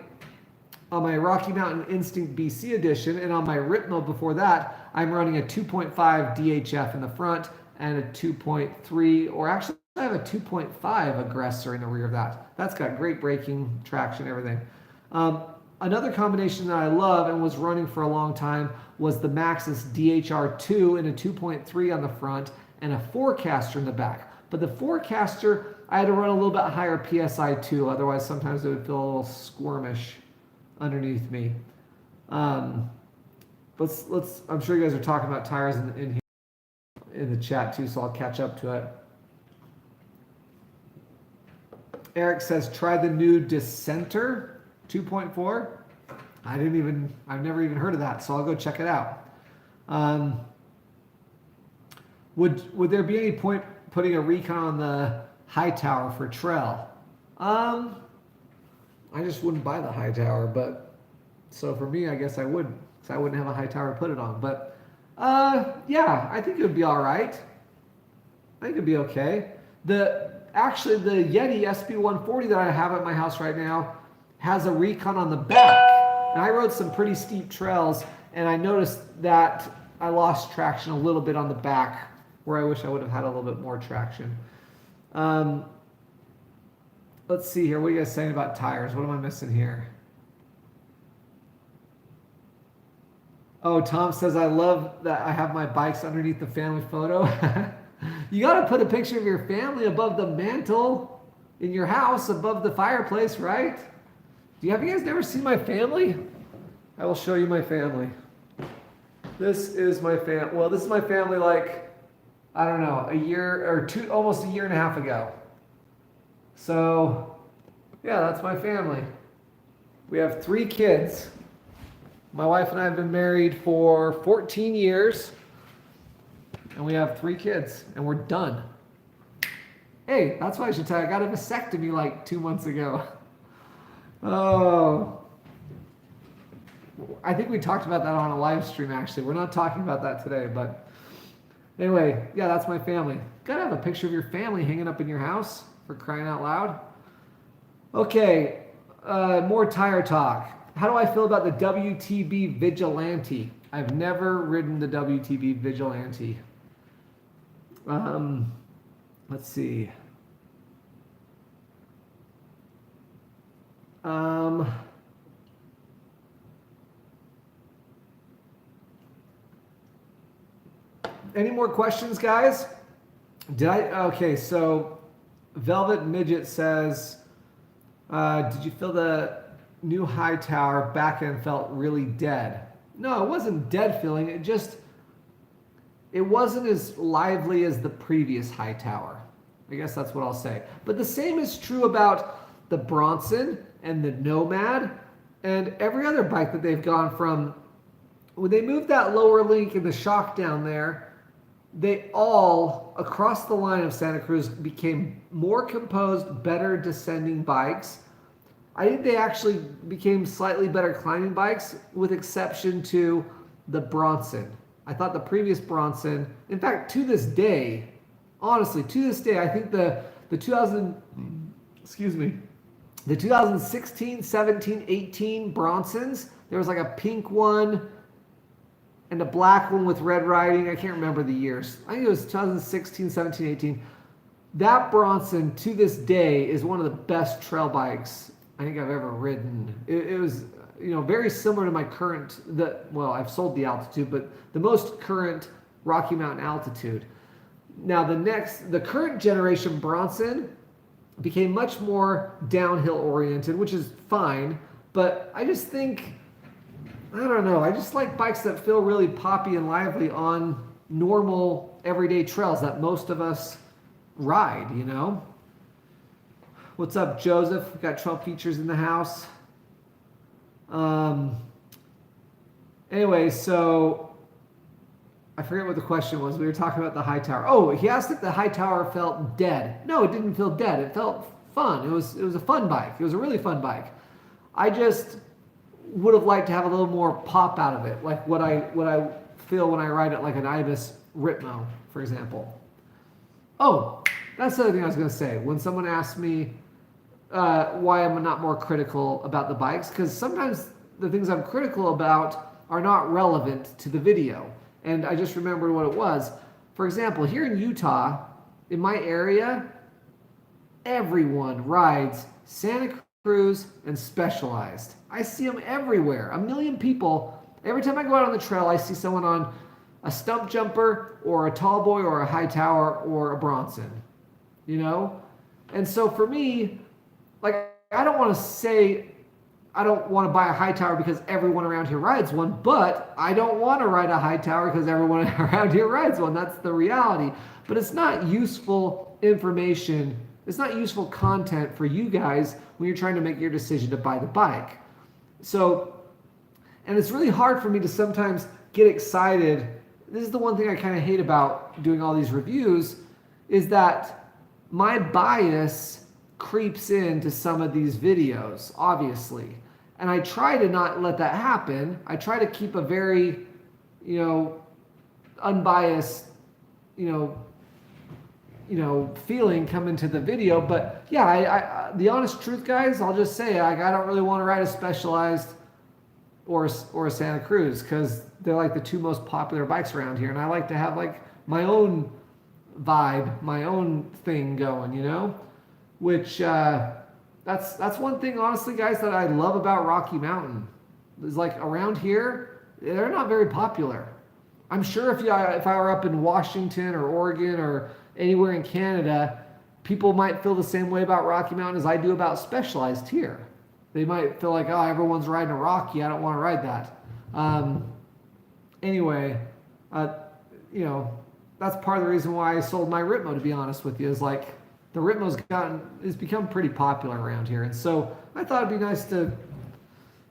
Rocky Mountain Instinct BC edition and on my Ritmo before that, I'm running a 2.5 DHF in the front and a 2.3, or actually I have a 2.5 Aggressor in the rear of that. That's got great braking, traction, everything. Another combination that I love and was running for a long time was the Maxxis DHR2 in a 2.3 on the front and a Forecaster in the back. But the Forecaster, I had to run a little bit higher PSI too, otherwise sometimes it would feel a little squirmish underneath me. I'm sure you guys are talking about tires in the chat too, so I'll catch up to it. Eric says, try the new Dissenter 2.4. I've never even heard of that, so I'll go check it out. Would there be any point putting a Recon on the Hightower for trail? I just wouldn't buy the Hightower, but so for me, I guess I wouldn't, because I wouldn't have a Hightower to put it on. But yeah, I think it would be all right. I think it'd be okay. Actually, the Yeti SB140 that I have at my house right now has a Recon on the back. And I rode some pretty steep trails, and I noticed that I lost traction a little bit on the back, where I wish I would have had a little bit more traction. Let's see here. What are you guys saying about tires? What am I missing here? Oh, Tom says, I love that I have my bikes underneath the family photo. You got to put a picture of your family above the mantle in your house, above the fireplace, right? Have you guys never seen my family? I will show you my family. This is my family. Well, this is my family like, I don't know, a year or two, almost a year and a half ago. So, yeah, that's my family. We have 3 kids. My wife and I have been married for 14 years. And we have 3 kids. And we're done. Hey, that's what I should tell you. I got a vasectomy like 2 months ago. Oh. I think we talked about that on a live stream, actually. We're not talking about that today, but anyway, yeah, that's my family. Gotta have a picture of your family hanging up in your house, for crying out loud. Okay, more tire talk. How do I feel about the WTB Vigilante? I've never ridden the WTB Vigilante. Let's see. Any more questions, guys? Okay, so Velvet Midget says, did you feel the new Hightower back end felt really dead? No, it wasn't dead feeling. It wasn't as lively as the previous Hightower. I guess that's what I'll say. But the same is true about the Bronson and the Nomad and every other bike that they've gone from. When they moved that lower link and the shock down there, they all, across the line of Santa Cruz, became more composed, better descending bikes. I think they actually became slightly better climbing bikes, with exception to the Bronson. I thought the previous Bronson, in fact, to this day, honestly, to this day, I think the 2000, excuse me, the 2016, 17, 18 Bronsons, there was like a pink one and a black one with red writing. I can't remember the years. I think it was 2016, 17, 18. That Bronson, to this day, is one of the best trail bikes I think I've ever ridden. It was, very similar to my current, I've sold the Altitude, but the most current Rocky Mountain Altitude. Now, the current generation Bronson became much more downhill oriented, which is fine, but I just think, I don't know, I just like bikes that feel really poppy and lively on normal everyday trails that most of us ride, What's up, Joseph? We've got Trump features in the house. Anyway, so I forget what the question was. We were talking about the Hightower. Oh, he asked if the Hightower felt dead. No, it didn't feel dead. It felt fun. It was a fun bike. It was a really fun bike. I just would have liked to have a little more pop out of it, like what I feel when I ride it, like an Ibis Ritmo, for example. Oh, that's the other thing I was going to say. When someone asks me why I'm not more critical about the bikes, because sometimes the things I'm critical about are not relevant to the video. And I just remembered what it was. For example, here in Utah, in my area, everyone rides Santa Cruz and Specialized. I see them everywhere. 1 million people. Every time I go out on the trail, I see someone on a stump jumper or a tall boy or a Hightower or a Bronson. And so for me, like, I don't want to say I don't want to buy a Hightower because everyone around here rides one, but I don't want to ride a Hightower because everyone around here rides one. That's the reality. But it's not useful information. It's not useful content for you guys when you're trying to make your decision to buy the bike. So, and it's really hard for me to sometimes get excited. This is the one thing I kind of hate about doing all these reviews, is that my bias creeps into some of these videos, obviously. And I try to not let that happen. I try to keep a very, unbiased, feeling come into the video. But yeah, I the honest truth, guys, I'll just say, I don't really want to ride a Specialized or a Santa Cruz because they're like the two most popular bikes around here. And I like to have like my own vibe, my own thing going, which that's one thing, honestly, guys, that I love about Rocky Mountain. Is like around here, they're not very popular. I'm sure if I were up in Washington or Oregon or anywhere in Canada, people might feel the same way about Rocky Mountain as I do about Specialized here. They might feel like, oh, everyone's riding a Rocky, I don't want to ride that. Anyway, that's part of the reason why I sold my Ritmo, to be honest with you, is like the Ritmo's become pretty popular around here. And so I thought it'd be nice to,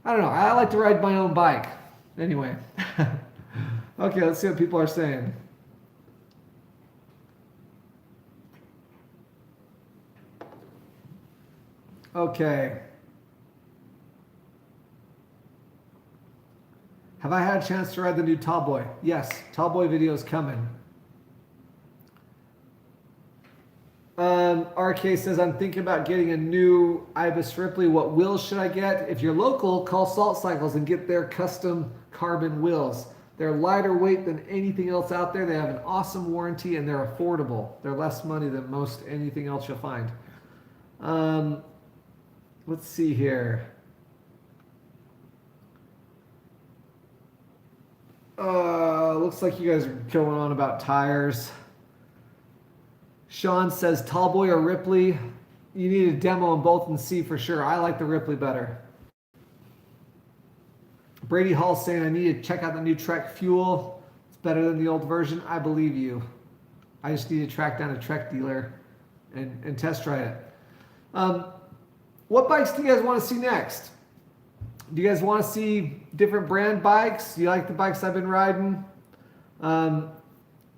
I don't know, I like to ride my own bike. Anyway. Okay, let's see what people are saying. Okay. Have I had a chance to ride the new Tallboy? Yes, Tallboy video is coming. RK says, I'm thinking about getting a new Ibis Ripley. What wheels should I get? If you're local, call Salt Cycles and get their custom carbon wheels. They're lighter weight than anything else out there. They have an awesome warranty and they're affordable. They're less money than most anything else you'll find. Let's see here. Looks like you guys are going on about tires. Sean says, Tallboy or Ripley? You need a demo on both and see for sure. I like the Ripley better. Brady Hall saying, I need to check out the new Trek Fuel. It's better than the old version. I believe you. I just need to track down a Trek dealer and test ride it. What bikes do you guys want to see next? Do you guys want to see different brand bikes? Do you like the bikes I've been riding?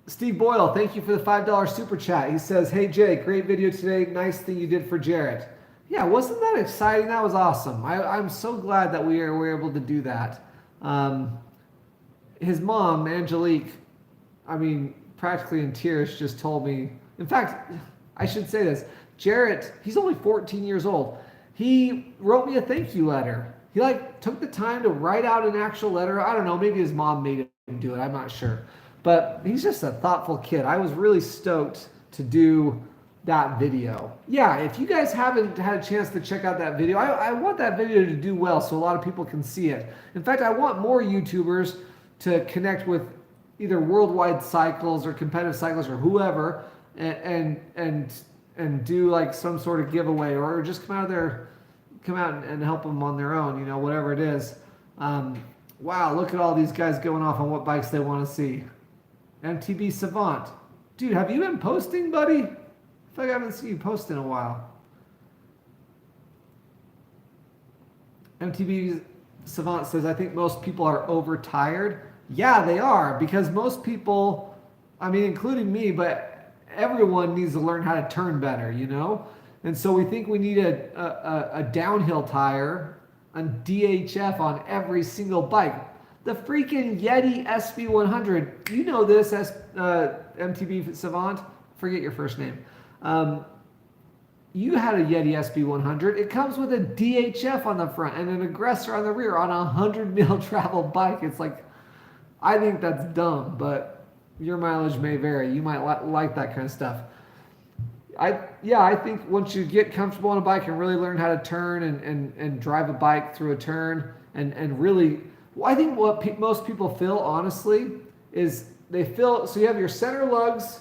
Steve Boyle, thank you for the $5 super chat. He says, hey Jay, great video today. Nice thing you did for Jarrett. Yeah, wasn't that exciting? That was awesome. I'm so glad that we were able to do that. His mom, Angelique, practically in tears, just told me. In fact, I should say this. Jarrett, he's only 14 years old. He wrote me a thank you letter. He like took the time to write out an actual letter. I don't know, maybe his mom made him do it. I'm not sure. But he's just a thoughtful kid. I was really stoked to do that video. Yeah, if you guys haven't had a chance to check out that video, I want that video to do well so a lot of people can see it. In fact, I want more YouTubers to connect with either Worldwide Cycles or Competitive Cycles or whoever and do like some sort of giveaway or just come out and help them on their own, whatever it is. Wow, look at all these guys going off on what bikes they want to see. MTB Savant. Dude, have you been posting, buddy? I feel like I haven't seen you post in a while. MTB Savant says, I think most people are overtired. Yeah, they are, because most people, including me, but everyone needs to learn how to turn better, And so we think we need a downhill tire, a DHF on every single bike. The freaking Yeti SB100, you know this, MTB Savant, forget your first name. You had a Yeti SB100. It comes with a DHF on the front and an aggressor on the rear on a 100 mil travel bike. It's like, I think that's dumb, but your mileage may vary. You might like that kind of stuff. I think once you get comfortable on a bike and really learn how to turn and drive a bike through a turn and really, I think what most people feel, honestly, is they feel, so you have your center lugs,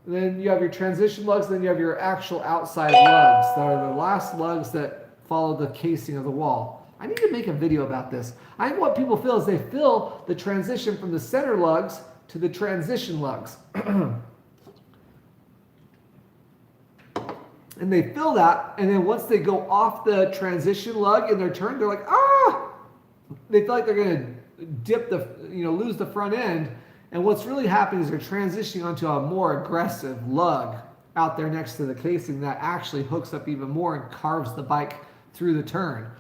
then you have your transition lugs, then you have your actual outside lugs. That are the last lugs that follow the casing of the wall. I need to make a video about this. I think what people feel is they feel the transition from the center lugs to the transition lugs. And they feel that, and then once they go off the transition lug in their turn, they're like, ah! They feel like they're going to dip lose the front end. And what's really happening is they're transitioning onto a more aggressive lug out there next to the casing that actually hooks up even more and carves the bike through the turn.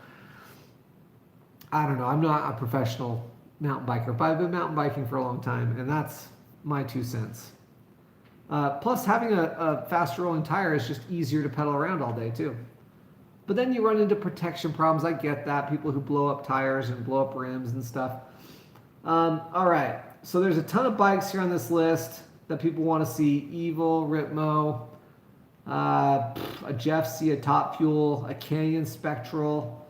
I don't know. I'm not a professional mountain biker, but I've been mountain biking for a long time, and that's my 2 cents. Plus, having a faster rolling tire is just easier to pedal around all day, too. But then you run into protection problems. I get that. People who blow up tires and blow up rims and stuff. All right. So there's a ton of bikes here on this list that people want to see. Evil, Ritmo, a Jeff C, a Top Fuel, a Canyon Spectral,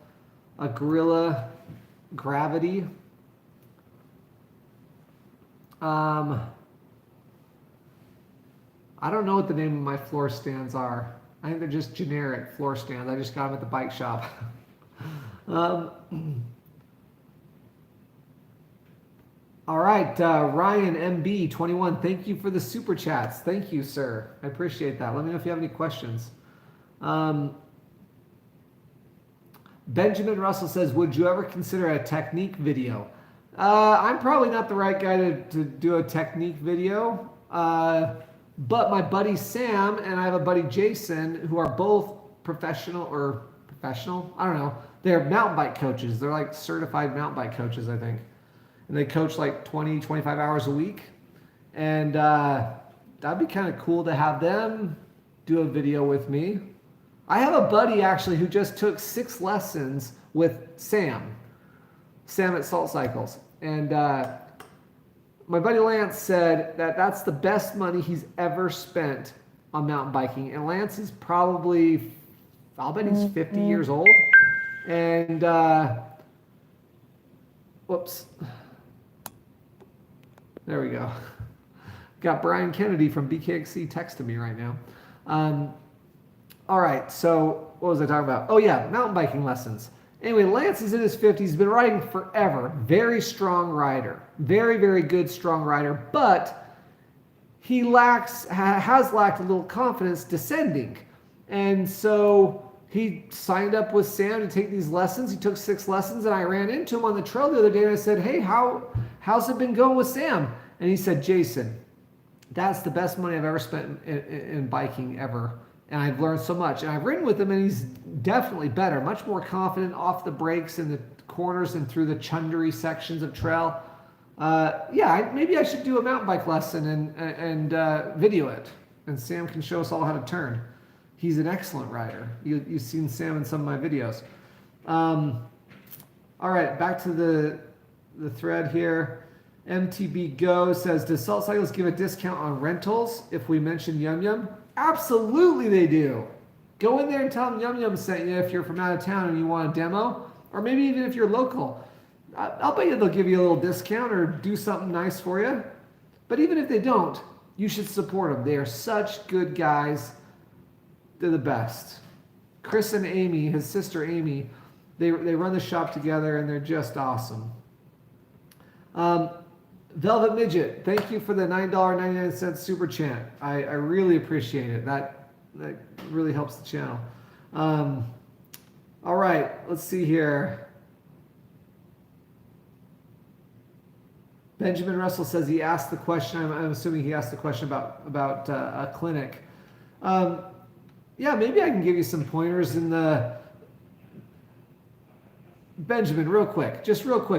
a Gorilla Gravity. I don't know what the name of my floor stands are. I think they're just generic floor stands. I just got them at the bike shop. All right, Ryan MB21, thank you for the super chats. Thank you, sir. I appreciate that. Let me know if you have any questions. Benjamin Russell says, would you ever consider a technique video? I'm probably not the right guy to do a technique video, but my buddy Sam and I have a buddy Jason who are both professional, I don't know. They're mountain bike coaches. They're like certified mountain bike coaches, I think. And they coach like 20, 25 hours a week. And that'd be kind of cool to have them do a video with me. I have a buddy actually who just took 6 lessons with Sam at Salt Cycles. And my buddy Lance said that that's the best money he's ever spent on mountain biking. And Lance is probably, I'll bet he's 50 years old. And, whoops. There we go. Got Brian Kennedy from BKXC texting me right now. All right, so what was I talking about? Oh yeah, mountain biking lessons. Anyway, Lance is in his 50s. He's been riding forever. Very strong rider. Very, very good, strong rider. But he has lacked a little confidence descending. And so he signed up with Sam to take these lessons. He took 6 lessons, and I ran into him on the trail the other day, and I said, hey, how's it been going with Sam? And he said, Jason, that's the best money I've ever spent in biking ever. And I've learned so much. And I've ridden with him, and he's definitely better, much more confident off the brakes in the corners and through the chundery sections of trail. Yeah, maybe I should do a mountain bike lesson and video it, and Sam can show us all how to turn. He's an excellent rider. You've seen Sam in some of my videos. All right, back to the thread here. MTB Go says, does Salt Cycles give a discount on rentals if we mention Yum Yum? Absolutely they do. Go in there and tell them Yum Yum sent you if you're from out of town and you want a demo, or maybe even if you're local. I'll bet you they'll give you a little discount or do something nice for you. But even if they don't, you should support them. They are such good guys. They're the best. Chris and Amy, his sister Amy, they run the shop together and they're just awesome. Velvet Midget, thank you for the $9.99 super chat. I really appreciate it. That really helps the channel. All right, let's see here. Benjamin Russell says he asked the question. I'm assuming he asked the question about a clinic. Yeah, maybe I can give you some pointers in the... Benjamin, real quick,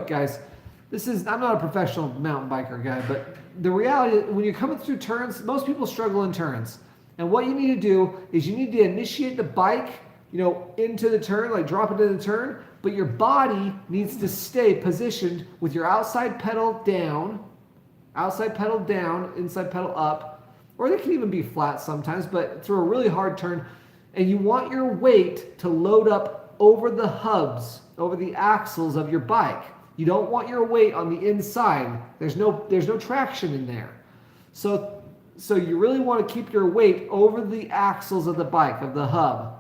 guys. I'm not a professional mountain biker guy, but the reality, when you're coming through turns, most people struggle in turns. And what you need to do is you need to initiate the bike, into the turn, like drop it into the turn, but your body needs to stay positioned with your outside pedal down, inside pedal up, or they can even be flat sometimes, but through a really hard turn. And you want your weight to load up over the hubs, over the axles of your bike. You don't want your weight on the inside. There's no traction in there. So you really want to keep your weight over the axles of the bike, of the hub.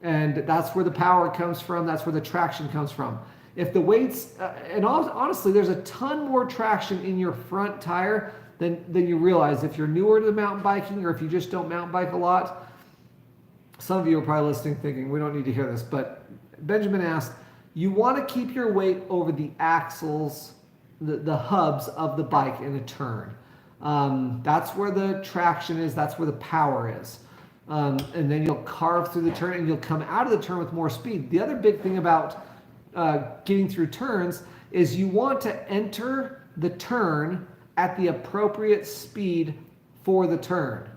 And that's where the power comes from. That's where the traction comes from. If the weight's, and honestly, there's a ton more traction in your front tire than you realize. If you're newer to mountain biking or if you just don't mountain bike a lot, some of you are probably listening thinking, we don't need to hear this. But Benjamin asked, you want to keep your weight over the axles, the hubs of the bike in a turn. That's where the traction is. That's where the power is. And then you'll carve through the turn and you'll come out of the turn with more speed. The other big thing about getting through turns is you want to enter the turn at the appropriate speed for the turn.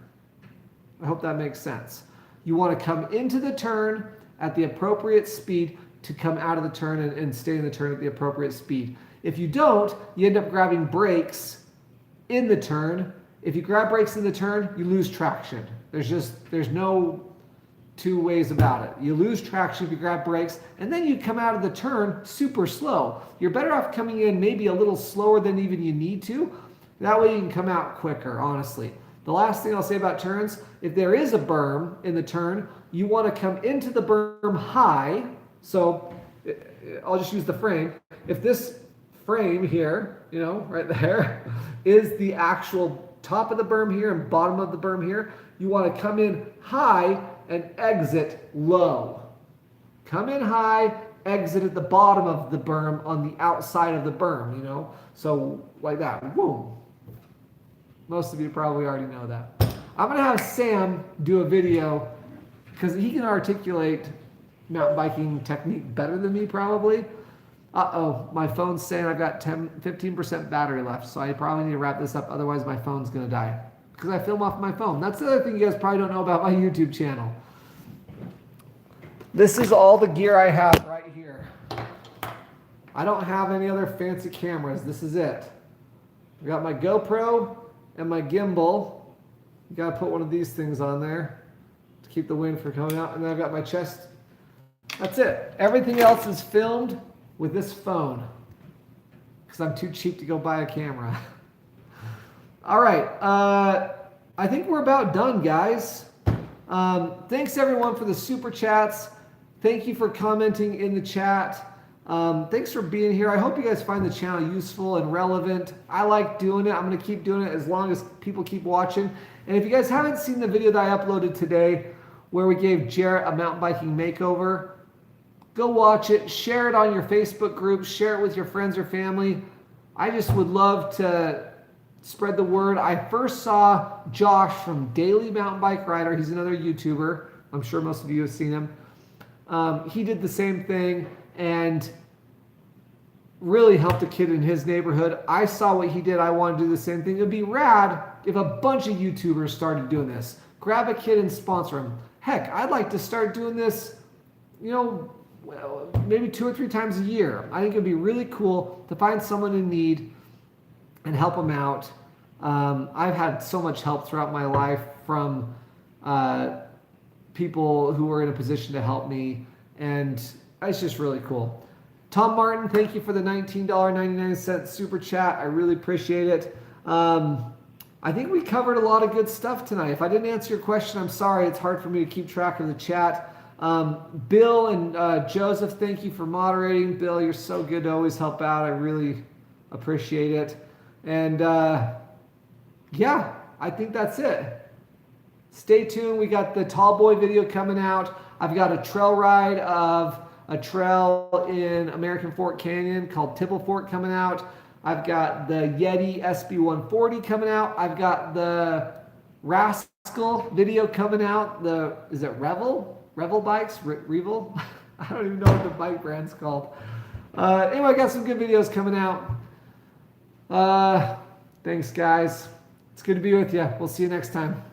I hope that makes sense. You want to come into the turn at the appropriate speed to come out of the turn and stay in the turn at the appropriate speed. If you don't, you end up grabbing brakes in the turn. If you grab brakes in the turn, you lose traction. There's no two ways about it. You lose traction if you grab brakes, and then you come out of the turn super slow. You're better off coming in maybe a little slower than even you need to. That way you can come out quicker, honestly. The last thing I'll say about turns, if there is a berm in the turn, you want to come into the berm high. So I'll just use the frame. If this frame here, right there, is the actual top of the berm here and bottom of the berm here, you want to come in high and exit low. Come in high, exit at the bottom of the berm on the outside of the berm, So like that, boom. Most of you probably already know that. I'm going to have Sam do a video because he can articulate mountain biking technique better than me probably. Uh-oh, my phone's saying I've got 15% battery left, so I probably need to wrap this up, otherwise my phone's going to die. Because I film off my phone. That's the other thing you guys probably don't know about my YouTube channel. This is all the gear I have right here. I don't have any other fancy cameras. This is it. I got my GoPro and my gimbal. You got to put one of these things on there to keep the wind from coming out. And then I've got my chest. That's it. Everything else is filmed with this phone because I'm too cheap to go buy a camera. All right. I think we're about done, guys. Thanks, everyone, for the super chats. Thank you for commenting in the chat. Thanks for being here. I hope you guys find the channel useful and relevant. I like doing it. I'm going to keep doing it as long as people keep watching. And if you guys haven't seen the video that I uploaded today where we gave Jarrett a mountain biking makeover, go watch it. Share it on your Facebook group. Share it with your friends or family. I just would love to spread the word. I first saw Josh from Daily Mountain Bike Rider. He's another YouTuber. I'm sure most of you have seen him. He did the same thing, and really helped a kid in his neighborhood. I saw what he did. I want to do the same thing. It would be rad if a bunch of YouTubers started doing this. Grab a kid and sponsor him. Heck, I'd like to start doing this, you know, maybe 2 or 3 times a year. I think it'd be really cool to find someone in need and help them out. I've had so much help throughout my life from people who were in a position to help me, and it's just really cool. Tom Martin, thank you for the $19.99 super chat. I really appreciate it. I think we covered a lot of good stuff tonight. If I didn't answer your question, I'm sorry. It's hard for me to keep track of the chat. Bill and Joseph, thank you for moderating. Bill, you're so good to always help out. I really appreciate it. And yeah, I think that's it. Stay tuned. We got the Tall Boy video coming out. I've got a trail ride of a trail in American Fork Canyon called Tipple Fork coming out. I've got the Yeti SB140 coming out. I've got the Rascal video coming out. Is it Revel? Revel bikes? Revel? I don't even know what the bike brand's called. Anyway, I got some good videos coming out. Thanks, guys. It's good to be with you. We'll see you next time.